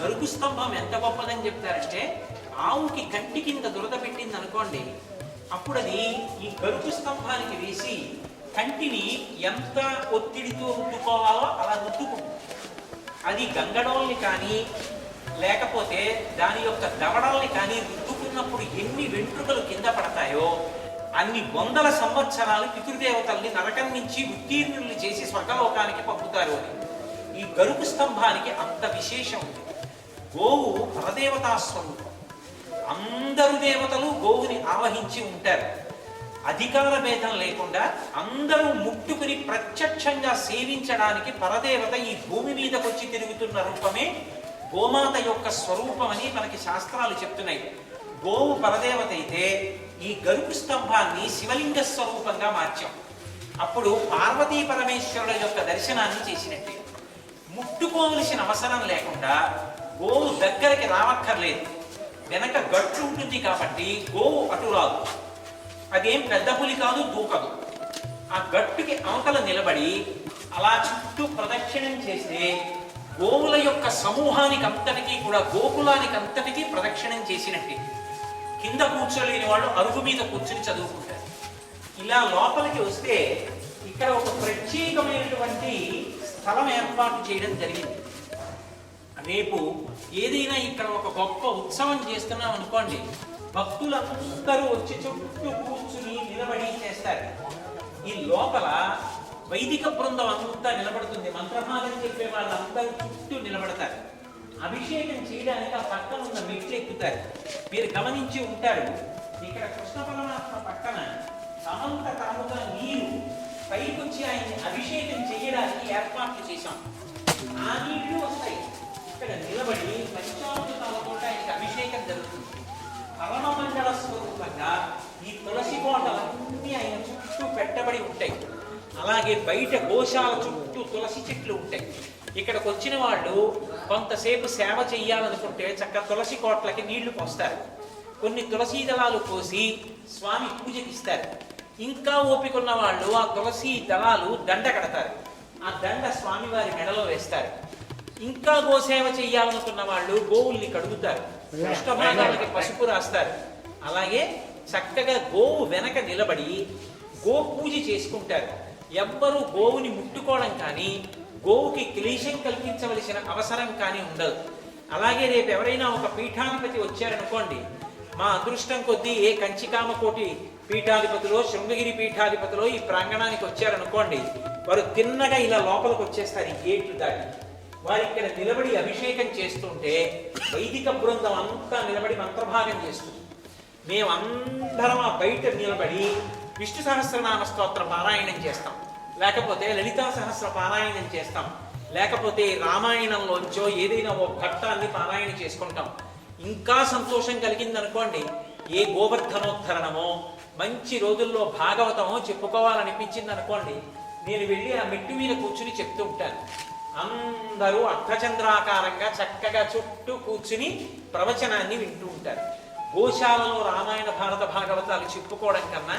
గరుకు స్తంభం ఎంత గొప్పదని చెప్తారంటే ఆవుకి కంటి కింద దురద పెట్టింది అనుకోండి, అప్పుడు అది ఈ గరుకు స్తంభానికి వేసి కంటిని ఎంత ఒత్తిడితో రుద్దుకోవాలో అలా రుద్దుకుంటుంది. అది గంగడోల్ని కానీ లేకపోతే దాని యొక్క దవడల్ని కానీ రుద్దుకున్నప్పుడు ఎన్ని వెంట్రుకలు కింద పడతాయో అన్ని వందల సంవత్సరాలు పితృదేవతల్ని నరకం నుంచి ఉత్తీర్ణుల్ని చేసి స్వర్గలోకానికి పంపుతారు అని ఈ గరుకు స్తంభానికి అంత విశేషం ఉంది. గోవు పరదేవతా స్వరూపం. అందరు దేవతలు గోవుని ఆవహించి ఉంటారు. అధికార భేదం లేకుండా అందరూ ముట్టుకుని ప్రత్యక్షంగా సేవించడానికి పరదేవత ఈ భూమి మీదకి వచ్చి తిరుగుతున్న రూపమే గోమాత యొక్క స్వరూపం అని మనకి శాస్త్రాలు చెప్తున్నాయి. గోవు పరదేవత అయితే ఈ గరుకు స్తంభాన్ని శివలింగ స్వరూపంగా మార్చాం. అప్పుడు పార్వతీ పరమేశ్వరుల యొక్క దర్శనాన్ని చేసినట్టే. ముట్టుకోవలసిన అవసరం లేకుండా గోవు దగ్గరికి రావక్కర్లేదు. వెనక గట్టు ఉంటుంది కాబట్టి గోవు అటు రాదు. అదేం పెద్ద పులి కాదు, దూకదు. ఆ గట్టుకి అవతల నిలబడి అలా చుట్టూ ప్రదక్షిణం చేస్తే గోవుల యొక్క సమూహానికి అంతటికీ కూడా గోకులానికి అంతటికీ ప్రదక్షిణం చేసినట్టే. కింద కూర్చోలేని వాళ్ళు అరుగు మీద కూర్చుని చదువుకుంటారు. ఇలా లోపలికి వస్తే ఇక్కడ ఒక ప్రత్యేకమైనటువంటి స్థలం ఏర్పాటు చేయడం జరిగింది. రేపు ఏదైనా ఇక్కడ ఒక గొప్ప ఉత్సవం చేస్తున్నాం అనుకోండి, భక్తులందరూ వచ్చి చుట్టూ కూర్చుని నిలబడి చేస్తారు. ఈ లోపల వైదిక బృందం అంతా నిలబడుతుంది. మంత్రభాగం చెప్పే వాళ్ళందరూ చుట్టూ నిలబడతారు. అభిషేకం చేయడానికి ఆ పక్కన ఉన్న మెట్లు ఎక్కుతారు. మీరు గమనించి ఉంటారు, ఇక్కడ కృష్ణ పరమాత్మ పక్కన సమంత తాముగా నీరు పైకొచ్చి ఆయన్ని అభిషేకం చేయడానికి ఏర్పాట్లు చేశాం. ఆ నీళ్లు వస్తాయి. ఇక్కడ నిలబడి పంచామృతాలతో ఆయనకి అభిషేకం జరుగుతుంది. పరమమండల స్వరూపంగా ఈ తులసి కోటలన్నీ ఆయన చుట్టూ పెట్టబడి ఉంటాయి. అలాగే బయట గోశాల చుట్టూ తులసి చెట్లు ఉంటాయి. ఇక్కడికి వచ్చిన వాళ్ళు కొంతసేపు సేవ చెయ్యాలనుకుంటే చక్క తులసి కోట్లకి నీళ్లు పోస్తారు. కొన్ని తులసీ దళాలు పోసి స్వామి పూజకి ఇస్తారు. ఇంకా ఓపిక ఉన్న వాళ్ళు ఆ తులసి దళాలు దండ కడతారు. ఆ దండ స్వామివారి మెడలో వేస్తారు. ఇంకా గోసేవ చెయ్యాలనుకున్న వాళ్ళు గోవుల్ని కడుగుతారు. పృష్ఠభాగాలకి పసుపు రాస్తారు. అలాగే చక్కగా గోవు వెనక నిలబడి గో పూజ చేసుకుంటారు. ఎవ్వరూ గోవుని ముట్టుకోవడం కానీ గోవుకి క్లేశం కల్పించవలసిన అవసరం కానీ ఉండదు. అలాగే రేపు ఎవరైనా ఒక పీఠాధిపతి వచ్చారనుకోండి, మా అదృష్టం కొద్దీ ఏ కంచికామకోటి పీఠాధిపతిలో శృంగగిరి పీఠాధిపతిలో ఈ ప్రాంగణానికి వచ్చారనుకోండి, వారు తిన్నగా ఇలా లోపలికి వచ్చేస్తారు. ఈ గేట్లు దాటి వారు ఇక్కడ నిలబడి అభిషేకం చేస్తుంటే వైదిక బృందం అంతా నిలబడి మంత్రభాగం చేస్తుంది. మేమందరం ఆ బయట నిలబడి విష్ణు సహస్రనామ స్తోత్ర పారాయణం చేస్తాం, లేకపోతే లలితా సహస్ర పారాయణం చేస్తాం, లేకపోతే రామాయణంలోంచో ఏదైనా ఓ ఘట్టాన్ని పారాయణ చేసుకుంటాం. ఇంకా సంతోషం కలిగిందనుకోండి, ఏ గోవర్ధనోద్ధరణమో మంచి రోజుల్లో భాగవతమో చెప్పుకోవాలనిపించింది అనుకోండి, నేను వెళ్ళి ఆ మెట్టు మీద కూర్చుని చెప్తూ ఉంటాను. అందరూ అర్ధచంద్రాకారంగా చక్కగా చుట్టూ కూర్చుని ప్రవచనాన్ని వింటూ ఉంటారు. గోశాలలో రామాయణ భారత భాగవతాలు చెప్పుకోవడం కన్నా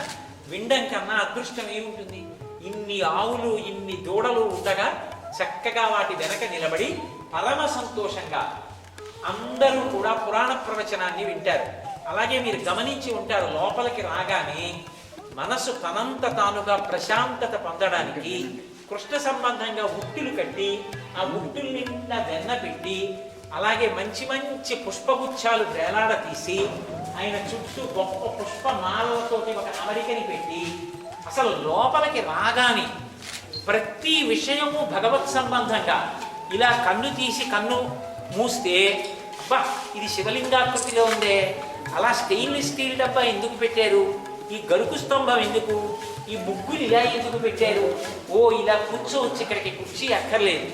వినడం కన్నా అదృష్టం ఏముంటుంది? ఇన్ని ఆవులు ఇన్ని దూడలు ఉండగా చక్కగా వాటి వెనక నిలబడి పరమ సంతోషంగా అందరూ కూడా పురాణ ప్రవచనాన్ని వింటారు. అలాగే మీరు గమనించి ఉంటారు, లోపలికి రాగానే మనసు తనంత తానుగా ప్రశాంతత పొందడానికి కృష్ణ సంబంధంగా ఉట్టులు కట్టి ఆ ఉట్టుల నిండా వెన్న పెట్టి అలాగే మంచి మంచి పుష్పగుచ్చాలు వేలాడ తీసి ఆయన చుట్టూ గొప్ప పుష్పమాలతోటి ఒక అమరికని పెట్టి అసలు లోపలికి రాగానే ప్రతి విషయము భగవత్ సంబంధంగా ఇలా కన్ను తీసి కన్ను మూస్తే అబ్బా ఇది శివలింగాకృతిలో ఉందే, అలా స్టెయిన్లెస్ స్టీల్ డబ్బా ఎందుకు పెట్టారు, ఈ గరుకు స్తంభం ఎందుకు, ఈ ముగ్గులు ఇలా ఎందుకు పెట్టారు, ఓ ఇలా కూర్చోవచ్చు, ఇక్కడికి కుర్చీ అక్కర్లేదు,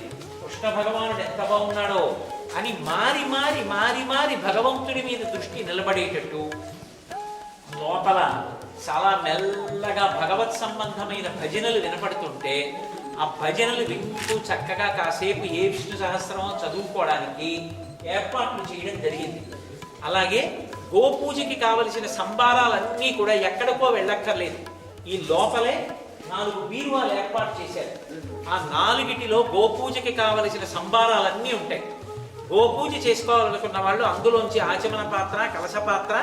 కృష్ణ భగవానుడు ఎంత బాగున్నాడో అని మారి మారి మారి మారి భగవంతుడి మీద దృష్టి నిలబడేటట్టు లోపల చాలా మెల్లగా భగవత్ సంబంధమైన భజనలు వినపడుతుంటే ఆ భజనలు వింటూ చక్కగా కాసేపు ఏ విష్ణు సహస్రమో చదువుకోవడానికి ఏర్పాట్లు చేయడం జరిగింది. అలాగే గోపూజకి కావలసిన సంబారాలన్నీ కూడా ఎక్కడికో వెళ్ళక్కర్లేదు, ఈ లోపలే 4 బీరువాలు ఏర్పాటు చేశారు. ఆ 4టిలో గోపూజకి కావలసిన సంబారాలన్నీ ఉంటాయి. గోపూజ చేసుకోవాలనుకున్న వాళ్ళు అందులోంచి ఆచమన పాత్ర, కలశ పాత్ర,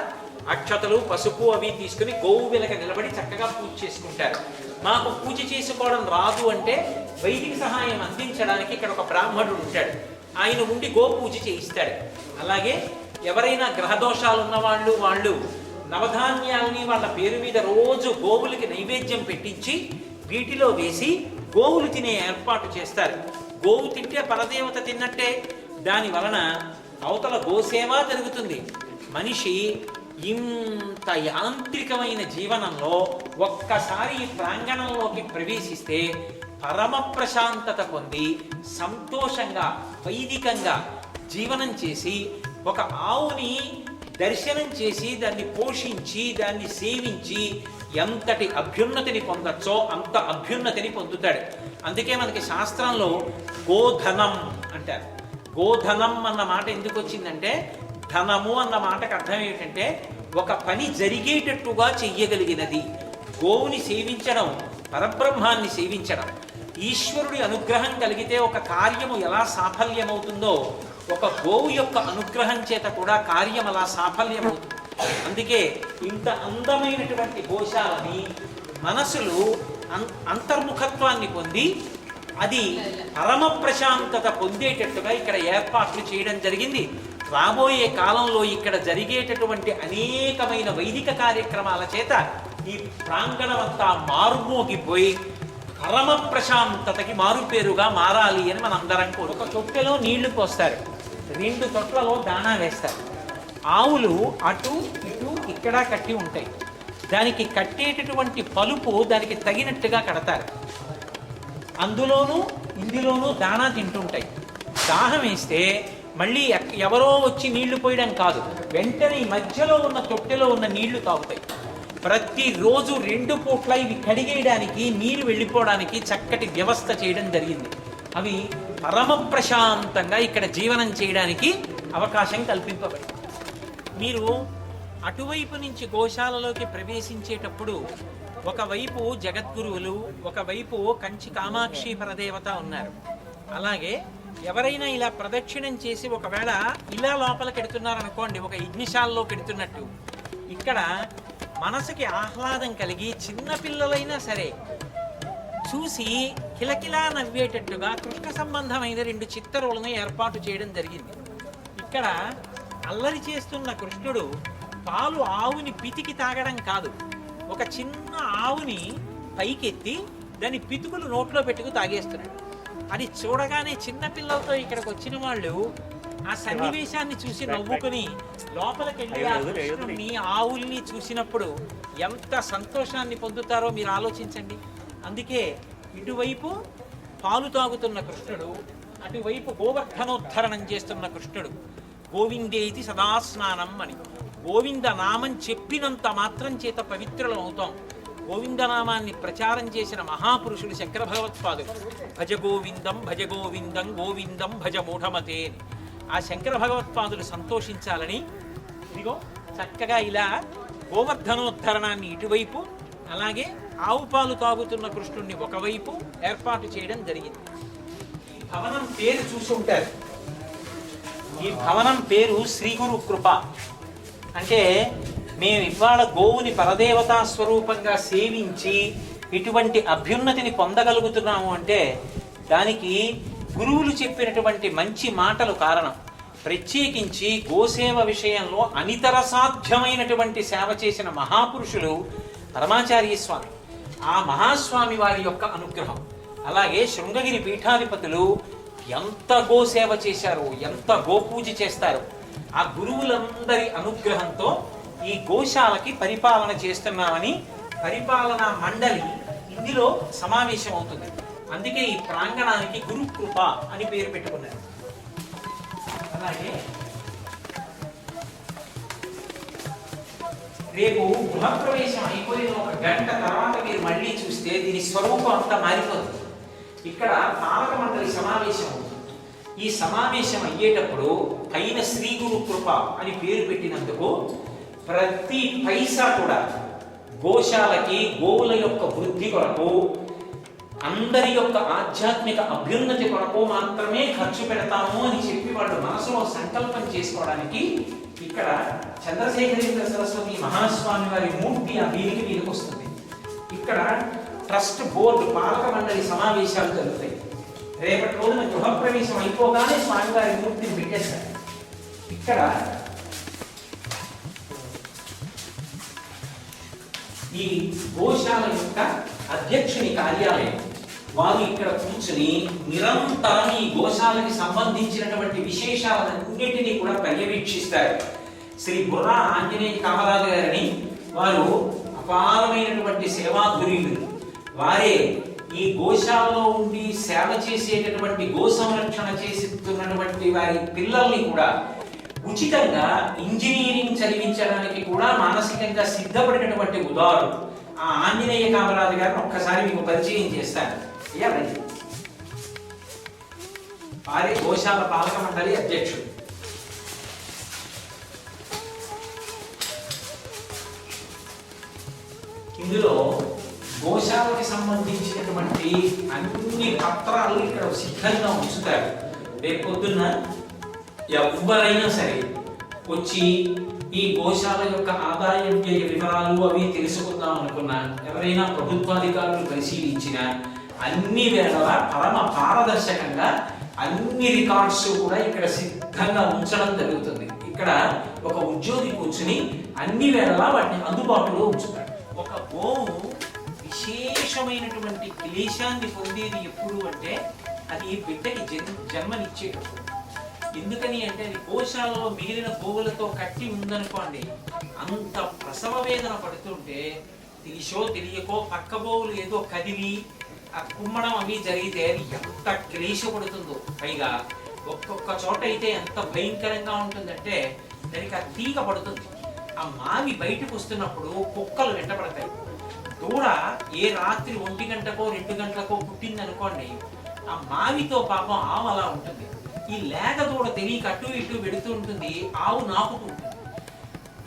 అక్షతలు, పసుపు అవి తీసుకుని గోవు వెనక నిలబడి చక్కగా పూజ చేసుకుంటారు. మాకు పూజ చేసుకోవడం రాదు అంటే వైదిక సహాయం అందించడానికి ఇక్కడ ఒక బ్రాహ్మణుడు ఉంటాడు, ఆయన ఉండి గోపూజ చేయిస్తాడు. అలాగే ఎవరైనా గ్రహదోషాలు ఉన్న వాళ్ళు నవధాన్యాలని వాళ్ళ పేరు మీద రోజు గోవులకి నైవేద్యం పెట్టించి వీటిలో వేసి గోవులు తినే ఏర్పాటు చేస్తారు. గోవు తింటే పరదేవత తిన్నట్టే. దాని వలన అవతల గోసేవ జరుగుతుంది. మనిషి ఇంత యాంత్రికమైన జీవనంలో ఒక్కసారి ఈ ప్రాంగణంలోకి ప్రవేశిస్తే పరమ ప్రశాంతత పొంది సంతోషంగా వైదికంగా జీవనం చేసి ఒక ఆవుని దర్శనం చేసి దాన్ని పోషించి దాన్ని సేవించి ఎంతటి అభ్యున్నతిని పొందొచ్చో అంత అభ్యున్నతిని పొందుతాడు. అందుకే మనకి శాస్త్రంలో గోధనం అంటారు. గోధనం అన్న మాట ఎందుకు వచ్చిందంటే, ధనము అన్న మాటకు అర్థం ఏమిటంటే ఒక పని జరిగేటట్టుగా చెయ్యగలిగినది. గోవుని సేవించడం పరబ్రహ్మాన్ని సేవించడం. ఈశ్వరుడి అనుగ్రహం కలిగితే ఒక కార్యము ఎలా సాఫల్యమవుతుందో ఒక గోవు యొక్క అనుగ్రహం చేత కూడా కార్యం అలా సాఫల్యమవుతుంది. అందుకే ఇంత అందమైనటువంటి గోశాలని మనసులు అంతర్ముఖత్వాన్ని పొంది అది పరమ ప్రశాంతత పొందేటట్టుగా ఇక్కడ ఏర్పాట్లు చేయడం జరిగింది. రాబోయే కాలంలో ఇక్కడ జరిగేటటువంటి అనేకమైన వైదిక కార్యక్రమాల చేత ఈ ప్రాంగణం అంతా మారుమోగిపోయి పరమ ప్రశాంతతకి మారుపేరుగా మారాలి అని మనందరం కోరు. ఒక తొట్టెలో నీళ్లు పోస్తారు, 2 తొట్లలో దాణా వేస్తారు. ఆవులు అటు ఇటు ఇక్కడ కట్టి ఉంటాయి. దానికి కట్టేటటువంటి పలుపు దానికి తగినట్టుగా కడతారు. అందులోనూ ఇందులోనూ దాణా తింటుంటాయి. దాహం వేస్తే మళ్ళీ ఎవరో వచ్చి నీళ్లు పోయడం కాదు, వెంటనే ఈ మధ్యలో ఉన్న తొట్టెలో ఉన్న నీళ్లు తాగుతాయి. ప్రతిరోజు 2 పూట్ల ఇవి కడిగేయడానికి నీరు వెళ్ళిపోవడానికి చక్కటి వ్యవస్థ చేయడం జరిగింది. అవి పరమ ప్రశాంతంగా ఇక్కడ జీవనం చేయడానికి అవకాశం కల్పింపబడింది. మీరు అటువైపు నుంచి గోశాలలోకి ప్రవేశించేటప్పుడు ఒకవైపు జగద్గురువులు, ఒకవైపు కంచి కామాక్షి పరదేవత ఉన్నారు. అలాగే ఎవరైనా ఇలా ప్రదక్షిణం చేసి ఒకవేళ ఇలా లోపలికి ఎడుతున్నారనుకోండి, ఒక యజ్ఞశాలలో పెడుతున్నట్టు, ఇక్కడ మనసుకి ఆహ్లాదం కలిగి చిన్నపిల్లలైనా సరే చూసి కిలకిలా నవ్వేటట్టుగా కృష్ణ సంబంధమైన 2 చిత్తరులను ఏర్పాటు చేయడం జరిగింది. ఇక్కడ అల్లరి చేస్తున్న కృష్ణుడు పాలు ఆవుని పితికి తాగడం కాదు, ఒక చిన్న ఆవుని పైకెత్తి దాని పితుకులు నోట్లో పెట్టుకు తాగేస్తున్నాడు. అది చూడగానే చిన్నపిల్లలతో ఇక్కడికి వచ్చిన వాళ్ళు ఆ సన్నివేశాన్ని చూసి నవ్వుకుని లోపలికి వెళ్ళి ఆ కృష్ణుడిని ఆవుల్ని చూసినప్పుడు ఎంత సంతోషాన్ని పొందుతారో మీరు ఆలోచించండి. అందుకే ఇటువైపు పాలు తాగుతున్న కృష్ణుడు, అటువైపు గోవర్ధనోద్ధరణం చేస్తున్న కృష్ణుడు. గోవిందేతి సదా స్నానం అని గోవింద నామం చెప్పినంత మాత్రం చేత పవిత్రులం అవుతాం. గోవిందనామాన్ని ప్రచారం చేసిన మహాపురుషుడు శంకర భగవత్పాదుడు. భజ గోవిందం భజ గోవిందం గోవిందం భజ మూఢమతే. ఆ శంకర భగవత్పాదులు సంతోషించాలని ఇదిగో చక్కగా ఇలా గోవర్ధనోద్ధరణాన్ని ఇటువైపు, అలాగే ఆవు పాలు తాగుతున్న కృష్ణుడిని ఒకవైపు ఏర్పాటు చేయడం జరిగింది. ఈ భవనం పేరు చూసి ఉంటారు. ఈ భవనం పేరు శ్రీ గురు కృప. అంటే మేము ఇవాళ గోవుని పరదేవతా స్వరూపంగా సేవించి ఇటువంటి అభ్యున్నతిని పొందగలుగుతున్నాము అంటే దానికి గురువులు చెప్పినటువంటి మంచి మాటలు కారణం. ప్రత్యేకించి గోసేవ విషయంలో అనితర సాధ్యమైనటువంటి సేవ చేసిన మహాపురుషులు పరమాచార్య స్వామి, ఆ మహాస్వామి వారి యొక్క అనుగ్రహం. అలాగే శృంగగిరి పీఠాధిపతులు ఎంత గోసేవ చేశారు, ఎంత గోపూజ చేస్తారు. ఆ గురువులందరి అనుగ్రహంతో ఈ గోశాలకి పరిపాలన చేస్తున్నామని పరిపాలనా మండలి ఇందులో సమావేశం అవుతుంది. అందుకే ఈ ప్రాంగణానికి గురు కృప అని పేరు పెట్టుకున్నారు. అలాగే రేపు గృహప్రవేశం అయిపోయిన ఒక గంట తర్వాత మీరు మళ్ళీ చూస్తే దీని స్వరూపం అంతా మారిపోతుంది. ఇక్కడ పాలక మండలి సమావేశం అవుతుంది. ఈ సమావేశం అయ్యేటప్పుడు పైన శ్రీ గురు కృప అని పేరు పెట్టినందుకు ప్రతి పైసా కూడా గోశాలకి, గోవుల యొక్క వృద్ధి కొరకు, అందరి యొక్క ఆధ్యాత్మిక అభ్యున్నతి కొరకు మాత్రమే ఖర్చు పెడతాము అని చెప్పి వాళ్ళు మనసులో సంకల్పం చేసుకోవడానికి ఇక్కడ చంద్రశేఖరేంద్ర సరస్వతి మహాస్వామి వారి మూర్తి ఆ వీధికి వీధికి వస్తుంది. ఇక్కడ ట్రస్ట్ బోర్డు పాలక మండలి సమావేశాలు జరుగుతాయి. రేపటి రోజున గృహప్రవేశం అయిపోగానే స్వామివారి మూర్తిని పెట్టేస్తారు. ఇక్కడ ఈ గోశాల యొక్క అధ్యక్షుని కార్యాలయం వారు ఇక్కడ కూర్చుని నిరంతరం ఈ గోశాలకి సంబంధించినటువంటి విశేషాలన్నింటినీ కూడా పర్యవేక్షిస్తారు. శ్రీ బుర్రా ఆంజనేయ కామరాజు గారిని వారు అపారమైనటువంటి సేవాధురీలు. వారే ఈ గోశాలలో ఉండి సేవ చేసేటటువంటి గో సంరక్షణ చేస్తున్నటువంటి వారి పిల్లల్ని కూడా ఉచితంగా ఇంజనీరింగ్ చదివించడానికి కూడా మానసికంగా సిద్ధపడినటువంటి ఉదాహరణ ఆ ఆంజనేయ కామరాజు గారిని ఒక్కసారి మీకు పరిచయం చేస్తాను. వారే గోశాల పాలక మండలి అధ్యక్షుడు. ఇందులో గోశాలకి సంబంధించినటువంటి అన్ని పత్రాలు ఇక్కడ సిద్ధంగా ఉంచుతారు. రేపు పొద్దున్న ఎవరైనా సరే వచ్చి ఈ గోశాల యొక్క ఆదాయ వ్యయ వివరాలు అవి తెలుసుకుందాం అనుకున్నా, ఎవరైనా ప్రభుత్వాధికారులు పరిశీలించినా అన్ని వేళలా పరమ పారదర్శకంగా అన్ని రికార్డ్స్ కూడా ఇక్కడ సిద్ధంగా ఉంచడం జరుగుతుంది. ఇక్కడ ఒక ఉద్యోగి కూర్చుని అన్ని వేళలా వాటిని అందుబాటులో ఉంచుతాడు. ఒక గోవు విశేషమైనటువంటి క్లేశాన్ని పొందేది ఎప్పుడు అంటే అది బిడ్డకి జన్మనిచ్చేటప్పుడు. ఎందుకని అంటే అది గోశాలలో మిగిలిన గోవులతో కట్టి ఉందనుకోండి, అంత ప్రసవ వేదన పడుతుంటే తెలిసో తెలియకో పక్క గోవులు ఏదో కదిలి ఆ కుమ్మడం అవి జరిగితే అది ఎంత క్లేశపడుతుందో. పైగా ఒక్కొక్క చోట అయితే ఎంత భయంకరంగా ఉంటుందంటే దానికి ఆ తీగ పడుతుంది. ఆ మావి బయటకు వస్తున్నప్పుడు కుక్కలు వెంటపడతాయి. దూడ ఏ రాత్రి 1 గంటకో 2 గంటలకో పుట్టింది అనుకోండి, ఆ మావితో పాపం ఆవు అలా ఉంటుంది. ఈ లేగ దూడ తెలియక అటు ఇటు వెడుతూ ఉంటుంది, ఆవు నాపుకుంటుంది.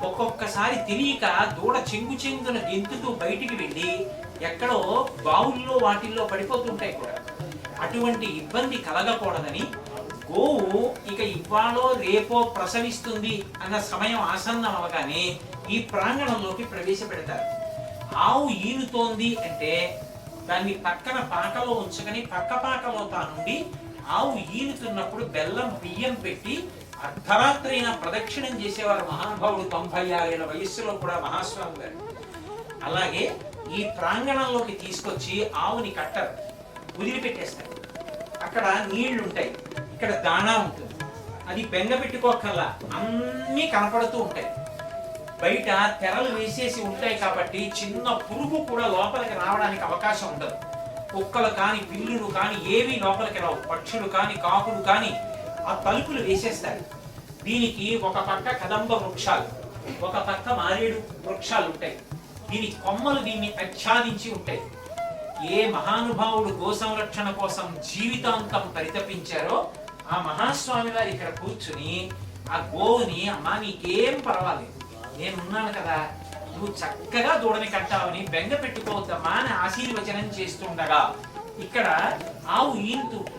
ఒక్కొక్కసారి తెలియక దూడ చెంగున గెంతుతూ బయటికి వెళ్ళి ఎక్కడో బావుల్లో వాటిల్లో పడిపోతుంటాయి కూడా. అటువంటి ఇబ్బంది కలగకూడదని గోవు ఇక ఇవాళో రేపో ప్రసవిస్తుంది అన్న సమయం ఆసన్నం అవగానే ఈ ప్రాంగణంలోకి ప్రవేశపెడతారు. ఆవు ఈనుతోంది అంటే దాన్ని పక్కన పాకలో ఉంచుకొని పక్క పాకలో తానుండి ఆవు ఈనుతున్నప్పుడు బెల్లం బియ్యం పెట్టి అర్ధరాత్రి అయినా ప్రదక్షిణం చేసేవారు మహానుభావుడు. 96 ఏళ్ల వయస్సులో కూడా మహాస్వామి గారు. అలాగే ఈ ప్రాంగణంలోకి తీసుకొచ్చి ఆవుని కట్టరు, వదిలిపెట్టేస్తారు. అక్కడ నీళ్లు ఉంటాయి, ఇక్కడ దాణా ఉంటుంది. అది బెంగ పెట్టుకోకల్లా అన్నీ కనపడుతూ ఉంటాయి. బయట తెరలు వేసేసి ఉంటాయి కాబట్టి చిన్న పురుగు కూడా లోపలికి రావడానికి అవకాశం ఉండదు. కుక్కలు కాని పిల్లులు కాని ఏవి లోపలికి రావు. పక్షులు కాని కాకులు కాని ఆ తలుపులు వేసేస్తారు. దీనికి ఒక పక్క కదంబ వృక్షాలు, ఒక పక్క మారేడు వృక్షాలు ఉంటాయి. దీని కొమ్మలు దీన్ని ఆచ్ఛాదించి ఉంటాయి. ఏ మహానుభావుడు గో సంరక్షణ కోసం జీవితాంతం పరితపించారో ఆ మహాస్వామి వారు ఇక్కడ కూర్చుని ఆ గోవుని, అమ్మా నీకేం పర్వాలేదు, నేనున్నాను కదా, నువ్వు చక్కగా దూడని కట్టావని బెంగ పెట్టుకోవద్దమ్మా అని ఆశీర్వచనం చేస్తుండగా ఇక్కడ ఆవు ఈనుతూ ఉంటుంది.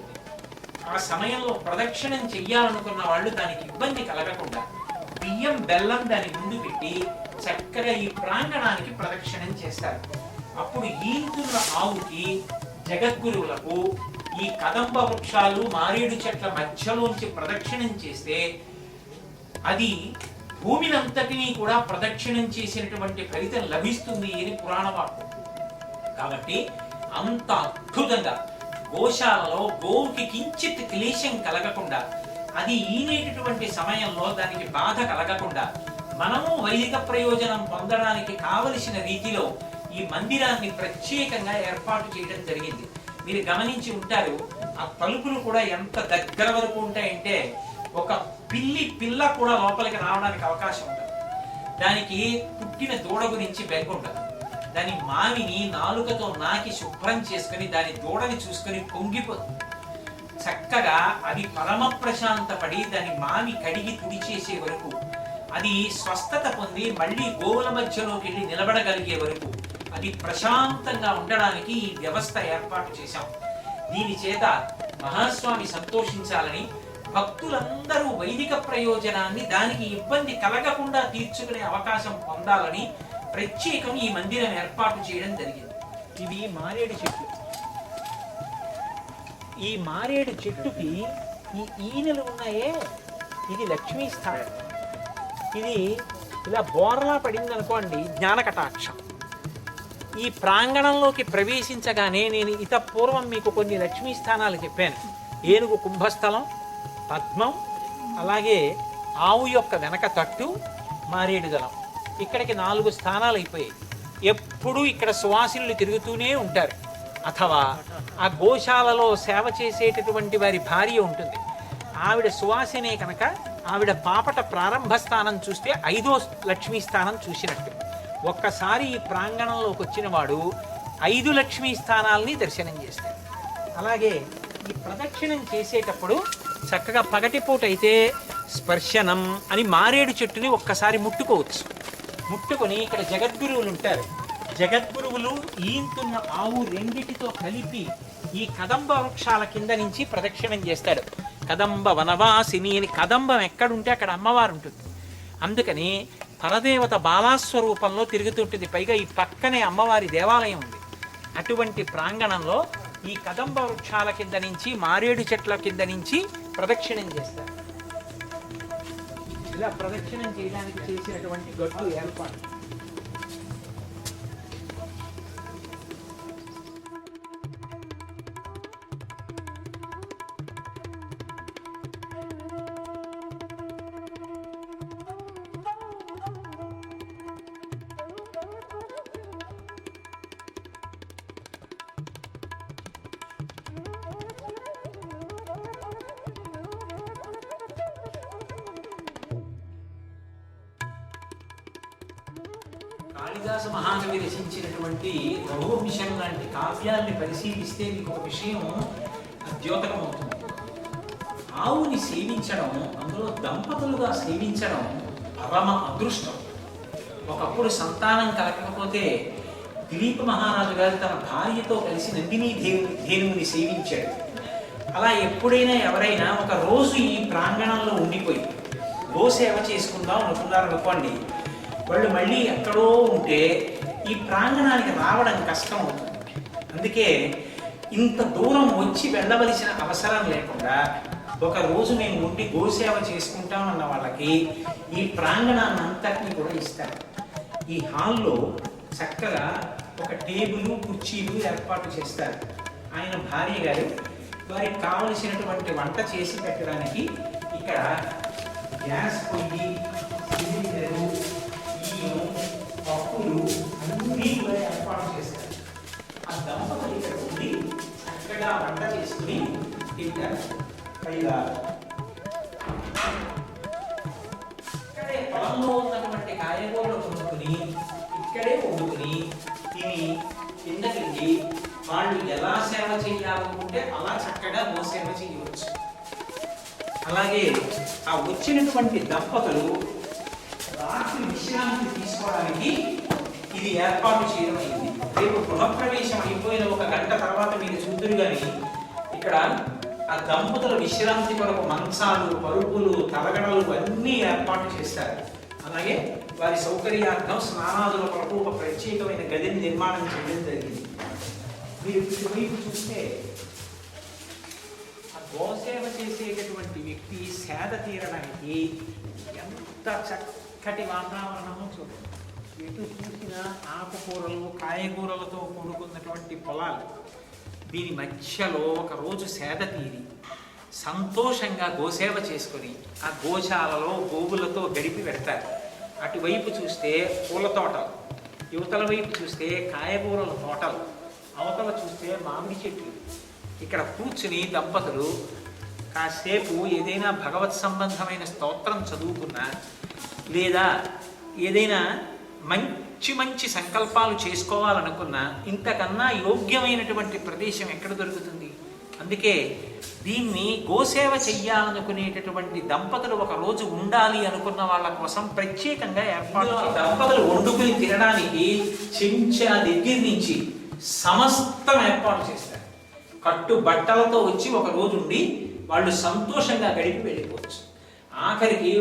ఆ సమయంలో ప్రదక్షిణం చెయ్యాలనుకున్న వాళ్ళు దానికి ఇబ్బంది కలగకుండా బియ్యం బెల్లం దాని ముందు పెట్టి చక్కగా ఈ ప్రాంగణానికి ప్రదక్షిణం చేస్తారు. అప్పుడు ఈనుతున్న ఆవుకి జగద్గురువులకు ఈ కదంబ వృక్షాలు మారేడు చెట్ల మధ్యలోంచి ప్రదక్షిణం చేస్తే అది భూమినంతటినీ కూడా ప్రదక్షిణం చేసినటువంటి ఫలితం లభిస్తుంది అని పురాణ వాక్కు. కాబట్టి అంత అద్భుతంగా గోశాలలో గోవుకి కించిత్ క్లేశం కలగకుండా, అది ఈనేటటువంటి సమయంలో దానికి బాధ కలగకుండా మనము వైదిక ప్రయోజనం పొందడానికి కావలసిన రీతిలో ఈ మందిరాన్ని ప్రత్యేకంగా ఏర్పాటు చేయడం జరిగింది. మీరు గమనించి ఉంటారు, ఆ తలుపులు కూడా ఎంత దగ్గర వరకు ఉంటాయంటే ఒక పిల్ల కూడా లోపలికి రావడానికి అవకాశం ఉంటుంది. దానికి పుట్టిన దూడ గురించి బెంగుండదు. దాని మావిని నాలుకతో నాకి శుభ్రం చేసుకుని దాని దూడని చూసుకొని పొంగిపోతుంది. చక్కగా అది పరమ ప్రశాంతపడి దాని మావి కడిగి తుడిచేసే వరకు, అది స్వస్థత పొంది మళ్ళీ గోవుల మధ్యలోకి వెళ్ళి నిలబడగలిగే వరకు అది ప్రశాంతంగా ఉండడానికి ఈ వ్యవస్థ ఏర్పాటు చేశాం. దీని చేత మహాస్వామి సంతోషించాలని, భక్తులందరూ వైదిక ప్రయోజనాన్ని దానికి ఇబ్బంది కలగకుండా తీర్చుకునే అవకాశం పొందాలని ప్రత్యేకం ఈ మందిరం ఏర్పాటు చేయడం జరిగింది. ఇవి మారేడు చెట్లు. ఈ మారేడు చెట్టుకి ఈ ఈనెలు ఉన్నాయే, ఇది లక్ష్మీ స్థానం. ఇది ఇలా బోర్లా పడింది అనుకోండి, జ్ఞాన కటాక్షం. ఈ ప్రాంగణంలోకి ప్రవేశించగానే నేను పూర్వం మీకు కొన్ని లక్ష్మీ స్థానాలు చెప్పాను. ఏనుగు కుంభస్థలం, పద్మం, అలాగే ఆవు యొక్క వెనక తట్టు, మారేడు దళం. ఇక్కడికి 4 స్థానాలు అయిపోయాయి. ఎప్పుడూ ఇక్కడ సువాసినులు తిరుగుతూనే ఉంటారు. అథవా ఆ గోశాలలో సేవ చేసేటటువంటి వారి భార్య ఉంటుంది, ఆవిడ సువాసినే కనుక ఆవిడ పాపట ప్రారంభ స్థానం చూస్తే 5వ లక్ష్మీ స్థానం చూసినట్టు. ఒక్కసారి ఈ ప్రాంగణంలోకి వచ్చిన వాడు 5 లక్ష్మీ స్థానాల్ని దర్శనం చేస్తాడు. అలాగే ఈ ప్రదక్షిణం చేసేటప్పుడు చక్కగా పగటిపూట అయితే స్పర్శనం అని మారేడు చెట్టుని ఒక్కసారి ముట్టుకోవచ్చు. ముట్టుకొని ఇక్కడ జగద్గురువులు ఉంటారు. జగద్గురువులు ఈంతున్న ఆవు రెండిటితో కలిపి ఈ కదంబ వృక్షాల కింద నుంచి ప్రదక్షిణం చేస్తాడు. కదంబ వనవాసిని అని, కదంబం ఎక్కడుంటే అక్కడ అమ్మవారు ఉంటుంది. అందుకని పరదేవత బాలాస్వరూపంలో తిరుగుతుంటుంది. పైగా ఈ పక్కనే అమ్మవారి దేవాలయం ఉంది. అటువంటి ప్రాంగణంలో ఈ కదంబ వృక్షాల కింద నుంచి, మారేడు చెట్ల కింద నుంచి ప్రదక్షిణం చేస్తారు. ఇలా ప్రదక్షిణం చేయడానికి చేసినటువంటి గట్టు ఏర్పాటు. కాళిదాస మహాకవి రచించినటువంటి రఘువంశం లాంటి కావ్యాల్ని పరిశీలిస్తే మీకు ఒక విషయం ద్యోతకమవుతుంది. ఆవుని సేవించడం, అందులో దంపతులుగా సేవించడం పరమ అదృష్టం. ఒకప్పుడు సంతానం కలగకపోతే దిలీప మహారాజు గారు తన భార్యతో కలిసి నందినీ ధేనువుని సేవించాడు. అలా ఎప్పుడైనా ఎవరైనా ఒక రోజు ఈ ప్రాంగణంలో ఉండిపోయి గోసేవ చేసుకుందాం అనుకున్నారు అనుకోండి, వాళ్ళు మళ్ళీ ఎక్కడో ఉంటే ఈ ప్రాంగణానికి రావడం కష్టం అవుతుంది. అందుకే ఇంత దూరం వచ్చి వెళ్ళవలసిన అవసరం లేకుండా ఒక రోజు మేము ఉండి గోసేవ చేసుకుంటామన్న వాళ్ళకి ఈ ప్రాంగణాన్ని అంతటినీ కూడా ఇస్తారు. ఈ హాల్లో చక్కగా ఒక టేబుల్, కుర్చీలు ఏర్పాటు చేస్తారు. ఆయన భార్య గారు వారికి కావలసినటువంటి వంట చేసి పెట్టడానికి ఇక్కడ గ్యాస్ పొయ్యి, సిలిండరు, ఈను, పప్పులు అన్నీ కూడా ఏర్పాటు చేస్తారు. ఆ దంపతులు ఇక్కడ ఉండి చక్కగా వంట చేసుకుని తింటారు. పైగా ఇక్కడే పొలంలో ఉన్నటువంటి కాయగూరలు కొనుక్కుని ఇక్కడే వండుకుని తిని కిందకి వాళ్ళు ఎలా సేవ చేయాలనుకుంటే అలా చక్కగా గోసేవ చేయవచ్చు. అలాగే ఆ వచ్చినటువంటి దంపతులు రాత్రి విశ్రాంతి తీసుకోవడానికి ఇది ఏర్పాటు చేయడం అయింది. రేపు గృహప్రవేశం అయిపోయిన 1 గంట తర్వాత మీరు చూద్దరు కానీ ఇక్కడ ఆ దంపతుల విశ్రాంతి కొరకు మంచాలు, పరుపులు, తలగడలు అన్నీ ఏర్పాటు చేస్తారు. అలాగే వారి సౌకర్యార్థం స్నానాదుల కొరకు ఒక ప్రత్యేకమైన గదిని నిర్మాణం చేయడం జరిగింది. మీరు ఇటువైపు చూస్తే ఆ గోసేవ చేసేటటువంటి వ్యక్తి సేద తీరడానికి ఎంత చక్కటి వాతావరణమో చూడండి. ఎటు చూసినా ఆకుకూరలు, కాయగూరలతో కూడుకున్నటువంటి పొలాలు. దీని మధ్యలో ఒక రోజు సేద తీరి సంతోషంగా గోసేవ చేసుకొని ఆ గోశాలలో గోవులతో గడిపి పెడతారు. అటువైపు చూస్తే పూల తోటలు, యువతల వైపు చూస్తే కాయగూరల తోటలు, అవతల చూస్తే మామిడి చెట్లు. ఇక్కడ కూర్చుని దంపతులు కాసేపు ఏదైనా భగవత్ సంబంధమైన స్తోత్రం చదువుకున్నా లేదా ఏదైనా మంచి మంచి సంకల్పాలు చేసుకోవాలనుకున్నా ఇంతకన్నా యోగ్యమైనటువంటి ప్రదేశం ఎక్కడ దొరుకుతుంది? అందుకే దీన్ని గోసేవ చెయ్యాలనుకునేటటువంటి దంపతులు ఒక రోజు ఉండాలి అనుకున్న వాళ్ళ కోసం ప్రత్యేకంగా ఏర్పాటు. దంపతులు వండుకుని తినడానికి చెంచా దగ్గర నుంచి సమస్తం ఏర్పాటు చేస్తారు. కట్టు బట్టలతో వచ్చి ఒక రోజు ఉండి వాళ్ళు సంతోషంగా గడిపి వెళ్ళిపోవచ్చు. ఆఖరికి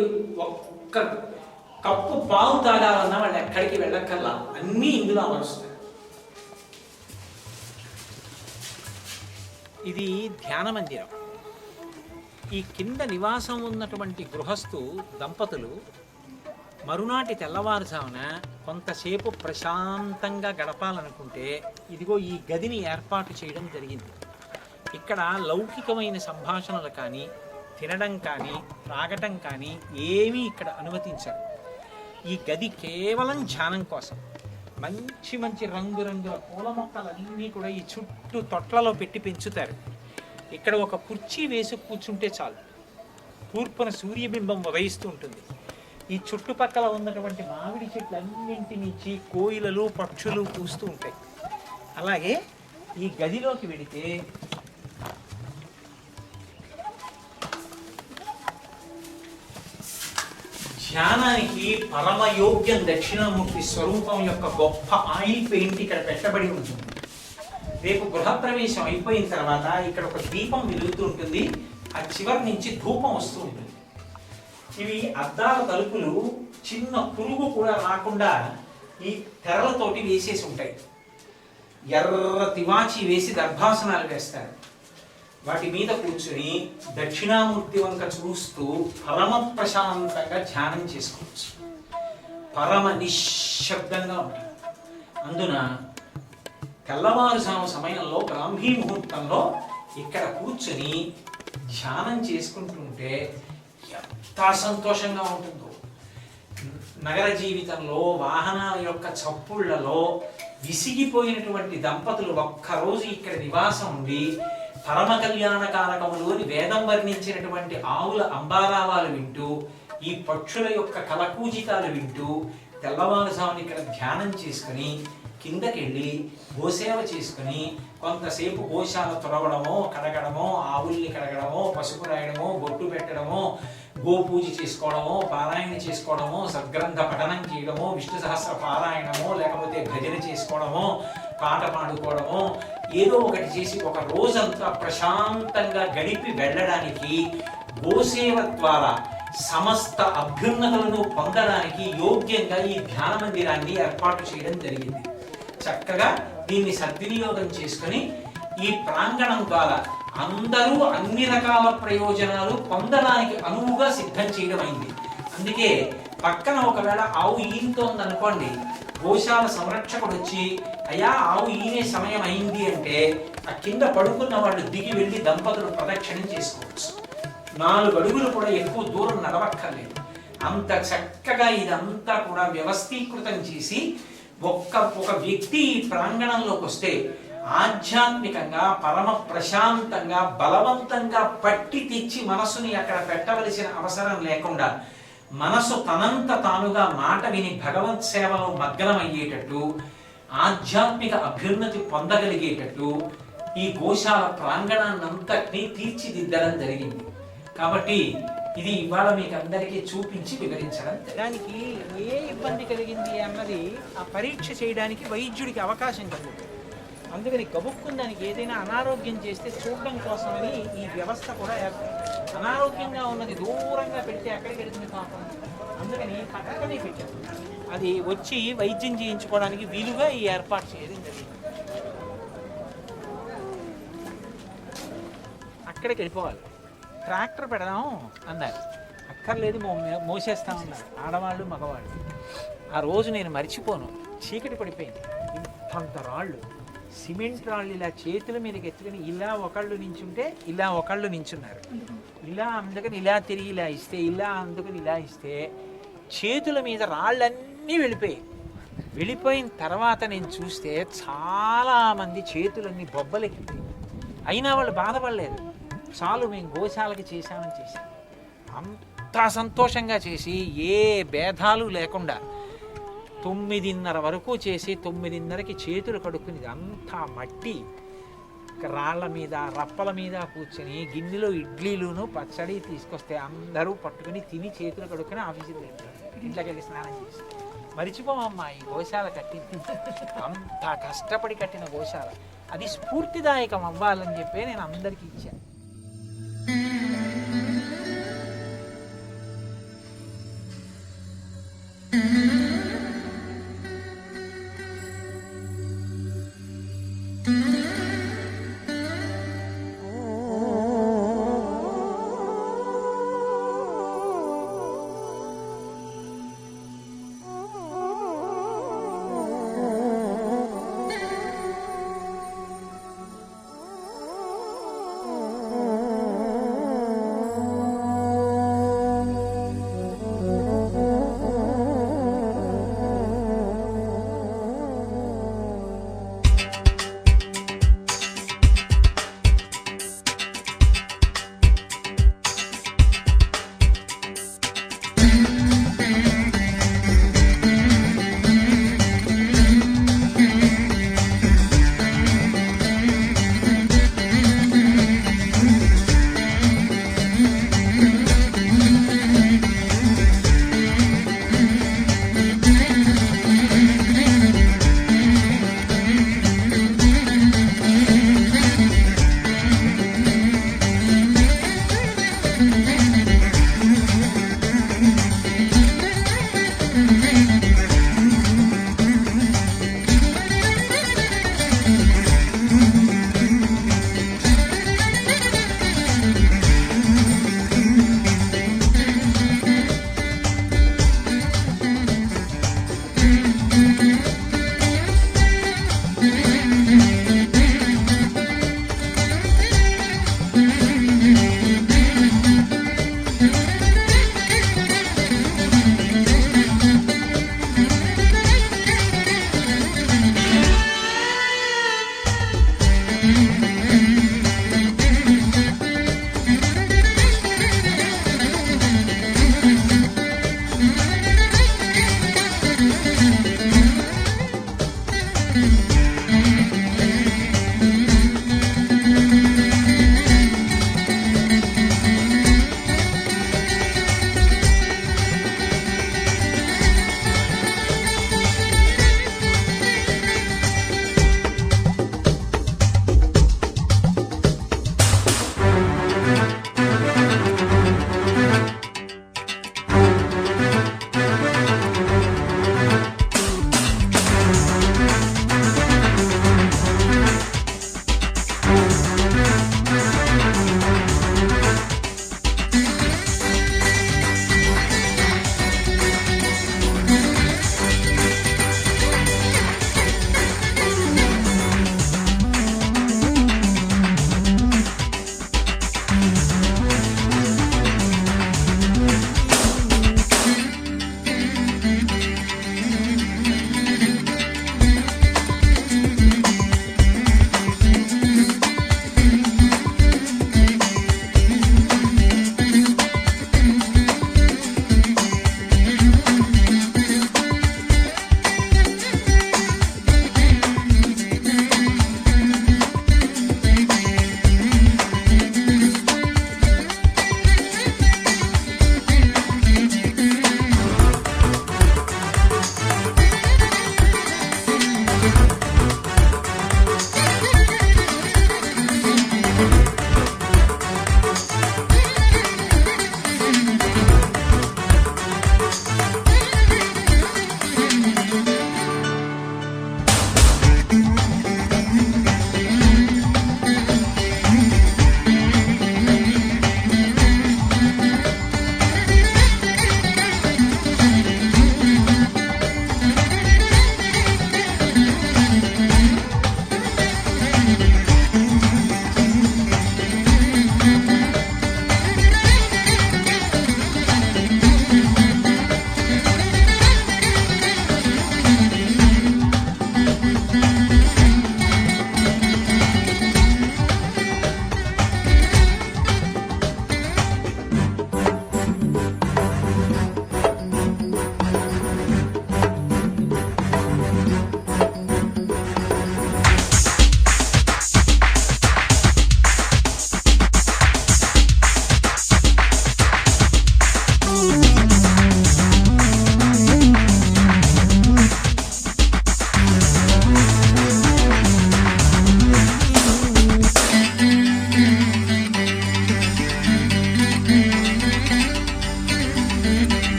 ఒక్క కప్పు పాలు తాగాలన్నా వాళ్ళు ఎక్కడికి వెళ్ళక్కర్లా, అన్నీ ఇందులో అమరుస్తారు. ఇది ధ్యాన మందిరం. ఈ కింద నివాసం ఉన్నటువంటి గృహస్థు దంపతులు మరునాటి తెల్లవారుజామున కొంతసేపు ప్రశాంతంగా గడపాలనుకుంటే ఇదిగో ఈ గదిని ఏర్పాటు చేయడం జరిగింది. ఇక్కడ లౌకికమైన సంభాషణలు కానీ, తినడం కానీ, త్రాగటం కానీ ఏమీ ఇక్కడ అనుమతించరు. ఈ గది కేవలం ధ్యానం కోసం. మంచి మంచి రంగురంగుల పూల మొక్కలన్నీ కూడా ఈ చుట్టూ తొట్లలో పెట్టి పెంచుతారు. ఇక్కడ ఒక కుర్చీ వేసి కూర్చుంటే చాలు, తూర్పున సూర్యబింబం ఉదయిస్తూ ఉంటుంది. ఈ చుట్టుపక్కల ఉన్నటువంటి మామిడి చెట్లన్నింటి నుంచి కోయిలలు పక్షులు కూస్తూ ఉంటాయి. అలాగే ఈ గదిలోకి వెడితే ధ్యానానికి పరమయోగ్యం దక్షిణామూర్తి స్వరూపం యొక్క గొప్ప ఆయిల్ పెయింట్ ఇక్కడ పెట్టబడి ఉంటుంది. రేపు గృహప్రవేశం అయిపోయిన తర్వాత ఇక్కడ ఒక దీపం వెలుగుతూ ఉంటుంది, ఆ చివరి నుంచి ధూపం వస్తూ ఉంటుంది. ఇవి అద్దాల తలుపులు చిన్న పురుగు కూడా రాకుండా ఈ తెరలతోటి వేసేసి ఉంటాయి. ఎర్ర తివాచి వేసి దర్భాసనాలు వేస్తారు. వాటి మీద కూర్చుని దక్షిణామూర్తి వంక చూస్తూ పరమ ప్రశాంతంగా ధ్యానం చేసుకోవచ్చు. పరమ నిశ్శబ్దంగా ఉంటుంది. అందున తెల్లవారుజాము సమయంలో బ్రాహ్మీ ముహూర్తంలో ఇక్కడ కూర్చుని ధ్యానం చేసుకుంటుంటే ఎంత సంతోషంగా ఉంటుందో. నగర జీవితంలో వాహనాల యొక్క చప్పుళ్లలో విసిగిపోయినటువంటి దంపతులు ఒక్కరోజు ఇక్కడ నివాసం ఉండి పరమ కళ్యాణ కారకములు అని వేదం వర్ణించినటువంటి ఆవుల అంబారావాలు వింటూ, ఈ పక్షుల యొక్క కలకూజితాలు వింటూ తెల్లవారుజామున ఇక్కడ ధ్యానం చేసుకుని కిందకెళ్ళి గోసేవ చేసుకుని కొంతసేపు గోశాల తొరవడమో, కడగడమో, ఆవుల్ని కడగడమో, పసుపు రాయడమో, బొట్టు పెట్టడమో, గోపూజ చేసుకోవడమో, పారాయణ చేసుకోవడమో, సద్గ్రంథ పఠనం చేయడమో, విష్ణు సహస్ర పారాయణమో, లేకపోతే భజన చేసుకోవడమో, పాట పాడుకోవడమో, ఏదో ఒకటి చేసి ఒక రోజంతా ప్రశాంతంగా గడిపి వెళ్ళడానికి గోసేవ ద్వారా సమస్త అభ్యున్నతులను పొందడానికి యోగ్యంగా ఈ ధ్యాన మందిరాన్ని ఏర్పాటు చేయడం జరిగింది. చక్కగా దీన్ని సద్వినియోగం చేసుకొని ఈ ప్రాంగణం ద్వారా అందరూ అన్ని రకాల ప్రయోజనాలు పొందడానికి అనువుగా సిద్ధం చేయడం అయింది. అందుకే పక్కన ఒకవేళ ఆవు ఈనుతోందనుకోండి, గోశాల సంరక్షకుడు వచ్చి అయ్యా ఆవు ఈనే సమయం అయింది అంటే ఆ కింద పడుకున్న వాళ్ళు దిగి వెళ్ళి దంపతులు ప్రదక్షిణం చేసుకోవచ్చు. 4 అడుగులు కూడా ఎక్కువ దూరం నడవక్కర్లేదు. అంత చక్కగా ఇదంతా కూడా వ్యవస్థీకృతం చేసి ఒక వ్యక్తి ఈ ప్రాంగణంలోకి వస్తే ఆధ్యాత్మికంగా పరమ ప్రశాంతంగా బలవంతంగా పట్టి తెచ్చి మనసుని అక్కడ పెట్టవలసిన అవసరం లేకుండా మనసు తనంత తానుగా మాట విని భగవత్ సేవలో మగ్నమయ్యేటట్టు ఆధ్యాత్మిక అభ్యున్నతి పొందగలిగేటట్టు ఈ గోశాల ప్రాంగణాన్నంతటినీ తీర్చిదిద్దడం జరిగింది. కాబట్టి ఇది ఇవాళ మీకు అందరికీ చూపించి వివరించడం. దానికి ఏ ఇబ్బంది కలిగింది అన్నది ఆ పరీక్ష చేయడానికి వైద్యుడికి అవకాశం కలుగుతుంది. అందుకని గబుక్కుని దానికి ఏదైనా అనారోగ్యం చేస్తే చూడడం కోసమని ఈ వ్యవస్థ కూడా అనారోగ్యంగా ఉన్నది దూరంగా పెడితే ఎక్కడికి వెళ్తుంది పాపం, అందుకని పక్కనే పెట్టారు. అది వచ్చి వైద్యం చేయించుకోవడానికి వీలుగా ఈ ఏర్పాటు చేయడం జరిగింది. అక్కడికి వెళ్ళిపోవాలి. ట్రాక్టర్ పెడదాం అన్నారు, అక్కర్లేదు మోసేస్తామన్నారు ఆడవాళ్ళు మగవాళ్ళు. ఆ రోజు నేను మర్చిపోను, చీకటి పడిపోయింది. ఇంతంత రాళ్ళు, సిమెంట్ రాళ్ళు ఇలా చేతుల మీదకి ఎత్తుకుని ఇలా ఒకళ్ళు నించుంటే ఇలా ఒకళ్ళు నించున్నారు. ఇలా అందుకని ఇలా తిరిగి ఇలా ఇస్తే, ఇలా అందుకని ఇలా ఇస్తే చేతుల మీద రాళ్ళన్నీ వెళ్ళిపోయిన తర్వాత నేను చూస్తే చాలామంది చేతులన్నీ బొబ్బలెక్కిపోయి, అయినా వాళ్ళు బాధపడలేదు. చాలు మేము గోశాలకి చేశామని చేశాం. అంత సంతోషంగా చేసి ఏ భేదాలు లేకుండా 9:30 వరకు చేసి 9:30కి చేతులు కడుక్కుని అంతా మట్టి రాళ్ల మీద రప్పల మీద కూర్చొని గిన్నెలో ఇడ్లీలును పచ్చడి తీసుకొస్తే అందరూ పట్టుకుని తిని చేతులు కడుక్కుని ఆఫీసుకి వెళ్తారు, ఇంట్లోకి వెళ్ళి స్నానం చేసి. మరిచిపోమమ్మా ఈ గోశాల కట్టింది, అంత కష్టపడి కట్టిన గోశాల. అది స్ఫూర్తిదాయకం అవ్వాలని చెప్పి నేను అందరికీ ఇచ్చాను.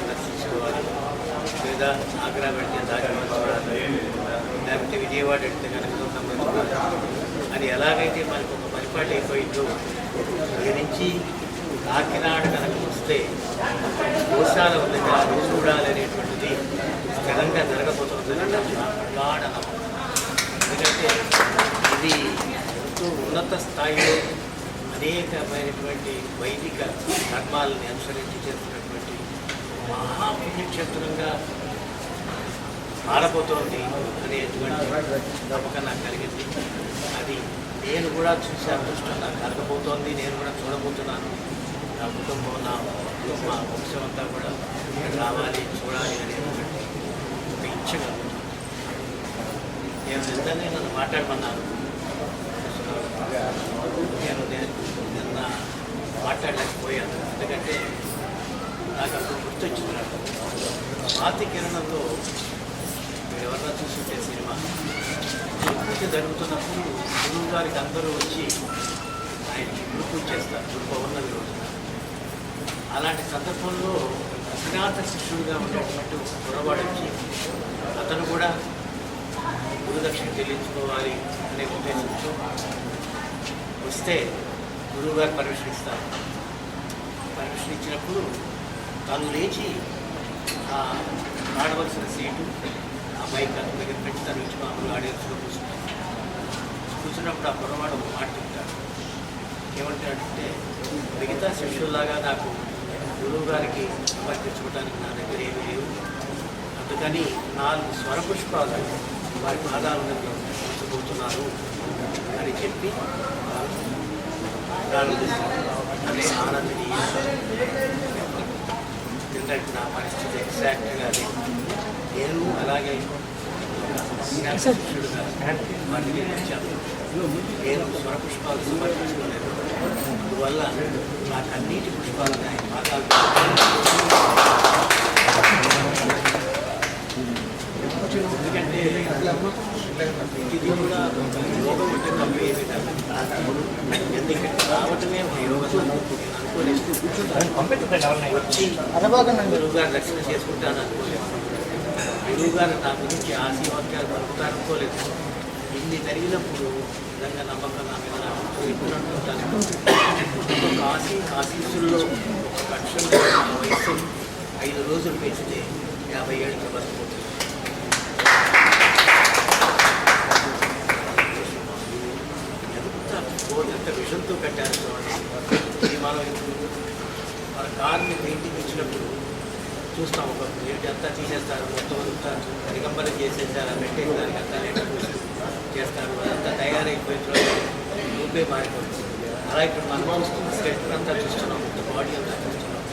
దర్శించుకోవాలి, లేదా ఆగ్రా వెళ్తే తాజ్మహల్ చూడాలి, లేకపోతే విజయవాడ వెళ్తే కనుక చూడాలి అని ఎలాగైతే మనకు ఒక పరిపాటి అయిపోయిందో ఇక్కడి నుంచి కాకినాడ కనుక వస్తే గోశాల ఉంది అది చూడాలి అనేటువంటిది స్థిరంగా జరగబోతుందని నా ప్రగాఢ నమ్మకం. ఎందుకంటే ఇది ఎంతో ఉన్నత స్థాయిలో అనేకమైనటువంటి వైదిక ధర్మాలని అనుసరించి చేస్తున్నటువంటి మహాపుణ్యక్షేత్రంగా మారబోతోంది అనేటువంటి నమ్మకం నాకు కలిగింది. అది నేను కూడా చూసే అదృష్టం నాకు కలగబోతోంది. నేను కూడా చూడబోతున్నాను. నా కుటుంబం, మా వంశం అంతా కూడా రావాలి, చూడాలి అనేటువంటి ఒక ఇచ్చగా నేను నిన్ననే నన్ను మాట్లాడమన్నాను. నేను నిన్న మాట్లాడలేకపోయాను. ఎందుకంటే నాకు అప్పుడు గుర్తొచ్చింది. నాకు స్వాతి కిరణంలో మీరు ఎవరన్నా చూస్తుంటే సినిమా పూజ జరుగుతున్నప్పుడు గురువు గారికి అందరూ వచ్చి ఆయనకి గురు పూజ చేస్తారు, గురు పౌర్ణమి రోజు. అలాంటి సందర్భంలో అజ్ఞాత శిష్యుడిగా ఉండేటువంటి ఒక కుర్రవాడు వచ్చి అతను కూడా గురుదక్షిణ చెల్లించుకోవాలి అనే ఉద్దేశంతో వస్తే గురువుగారు పర్మిషన్ ఇస్తారు. పర్మిషన్ ఇచ్చినప్పుడు తను లేచి ఆడవలసిన సీటు ఆ బైక్ అతని దగ్గర పెట్టి తను వచ్చి మామూలు ఆడియన్స్లో కూర్చున్నప్పుడు ఆ కుర్రవాడు ఒక మాట చెప్తాడు. ఏమంటాడంటే, మిగతా శిష్యుల్లాగా నాకు గురువు గారికి సమర్పించుకోవడానికి నా దగ్గర ఏమీ లేవు, అందుకని 4 స్వరపుష్పాలు వారి పాదాల మీద ఉంచబోతున్నాను అని చెప్పి అదే ఆనందనీయ. ఎందుకంటే నా పరిస్థితి ఎగ్జాక్ట్గా అదే. నేను అలాగే శిష్యుడుగా వాటిని వచ్చాను. నేను స్వరపుష్పాలు సమర్పించుకోలేదు. అందువల్ల నా కన్నీటి పుష్పాలను ఆయన పాదాలు ఎందుకంటే ఇది కూడా యోగం అంటే తప్ప ఏమి కాదు. ఎందుకంటే రావటమే ఒక యోగం అనుకోలేదు. వచ్చి గురువుగారు రక్షణ చేసుకుంటాను అనుకోలేదు. గురువుగారు నా గురించి ఆశీర్వాక్యాలు పలుకుతారు అనుకోలేదు. ఇన్ని జరిగినప్పుడు నిజంగా నమ్మకం నా మీద నాకు ఎప్పుడు అనుకుంటాను. ఒక ఆశీస్సుల్లో ఒక లక్ష్యంలో నా వయసు 5 రోజులు పెంచితే 50 ఏళ్ళకి బతికిపోతుంది. ఎంత విషంతో కట్టారు చూడండి. మనం ఇప్పుడు మన కార్ని పెయింటింగ్ ఇచ్చినప్పుడు చూస్తాం, ఒక ఏంటి అంతా తీసేస్తారు, మొత్తం అంతా దిగంబరం చేసేసారు, పెట్టేసి దానికి అంతా లేట్ చేస్తారు, అదంతా తయారైపోయిన తర్వాత రూపే మారిపోతుంది. అలా ఇప్పుడు మనం చూస్తున్న స్కెల్టర్ అంతా చూస్తున్నాం, మొత్తం బాడీ అంతా చూస్తున్నాం.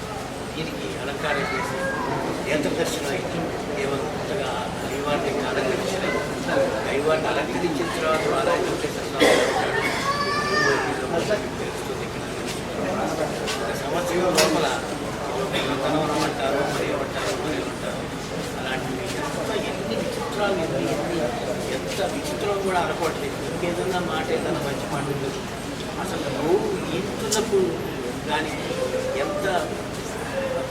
దీనికి అలంకారం చేసి నేత్ర దర్శనం అయితే ఏమన్నా కొత్తగా దైవాన్ని అలంకరించిన దైవాన్ని అలంకరించిన తర్వాత ఆలయం చేసేస్తాడు. సంవత్సరం లోపల తనవనం అంటారు, మరి ఏమంటారు, మరి ఏమంటారు, అలాంటివి ఎన్ని విచిత్రాలు, ఎంత విచిత్రం కూడా అనుకోవట్లేదు. ఇంకేదన్నా మాట ఏదన్నా మంచి మాట ఉంటుంది. అసలు నోరు ఈతున్నప్పుడు దానికి ఎంత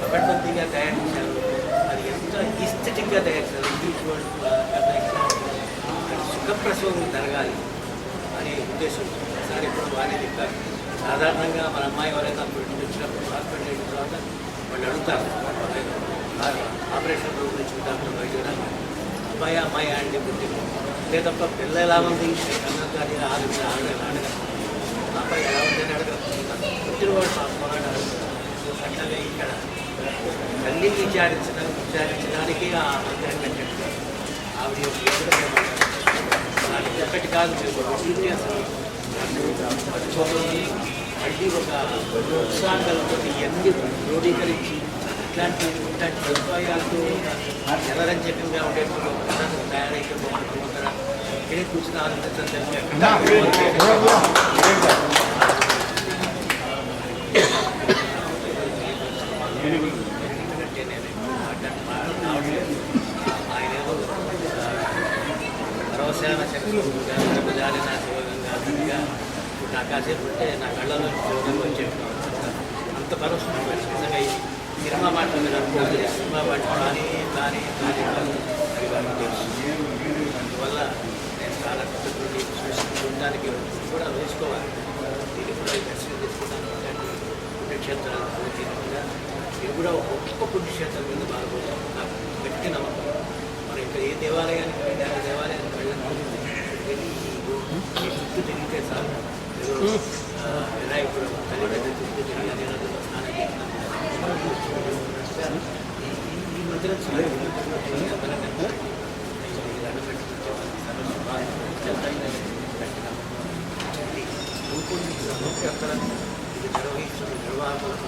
పకడ్బందీగా తయారు చేశారు, అది ఎంత ఈస్థెటిక్గా తయారు చేశారు. ఇంగ్లీష్ వర్డ్ సుఖప్రసవం జరగాలి అనే ఉద్దేశం ఒకసారి ఇప్పుడు బాగానే చెప్పారు. సాధారణంగా మన అమ్మాయి ఎవరైనా వచ్చినప్పుడు హాస్పిటల్ అయిన తర్వాత వాళ్ళు అడుగుతారు, ఆపరేషన్ రూమ్ నుంచి డాక్టర్ బయట అమ్మాయి అంటే పుట్టింది లేదప్ప పిల్ల ఎలా ఉంది కానీ ఆడగా అబ్బాయి ఎలా ఉంది అని అడగదు. పుట్టినవాడు పాపమాడు అడుగుతారు. అట్లాగే ఇక్కడ తల్లి విచారించడానికి ఆ మందిరం కట్టినట్టు ఆవిడ ఒక్కటి కాదు మర్చిపోతుంది. మళ్ళీ ఒక ఉత్సాహంతో ఇవన్నీ క్రోడీకరించి ఇట్లాంటి సదుపాయాలతో జనరంజకంగా ఉండేటువంటి ఒక పదార్థం తయారైతే బాగుంటుందా ఇక్కడే కూర్చుని ఆలోచించడం ఆయనేదో పరవశాన శివగంగా శివగంగా నా కాసేపు ఉంటే నా కళ్ళలో శివగంగా వచ్చేట్టున్నాను. అంత పరవశం నిజంగా సినిమా మాటలు మీరు అనుకోండి, సినిమా పాట కానీ కానీ కానీ అది వాళ్ళకి తెలుసు. అందువల్ల నేను చాలా కృతజ్ఞతలు చూడడానికి కూడా వేసుకోవాలి. ఇది కూడా దర్శనం చేసుకుంటాను. పుణ్యక్షేత్రాలు పూర్తిగా ఇది కూడా ఒక గొప్ప పుణ్యక్షేత్రం మీద బాగుపోతాం. నాకు గట్టి నమ్మకం. మనం ఇక్కడ ఏ దేవాలయానికి వెళ్ళి ఆ దేవాలయానికి వెళ్ళాలి వెళ్ళి ఈ చుట్టూ తిరిగితే చాలు. ఏదో వినాయకుడు తల్లిదండ్రుల చుట్టూ తిరిగి అనే స్నానం చేసినాం. ఈ మధ్యలో రూపొందించిన ఇది నిర్వహిస్తున్న నిర్వాహకులకు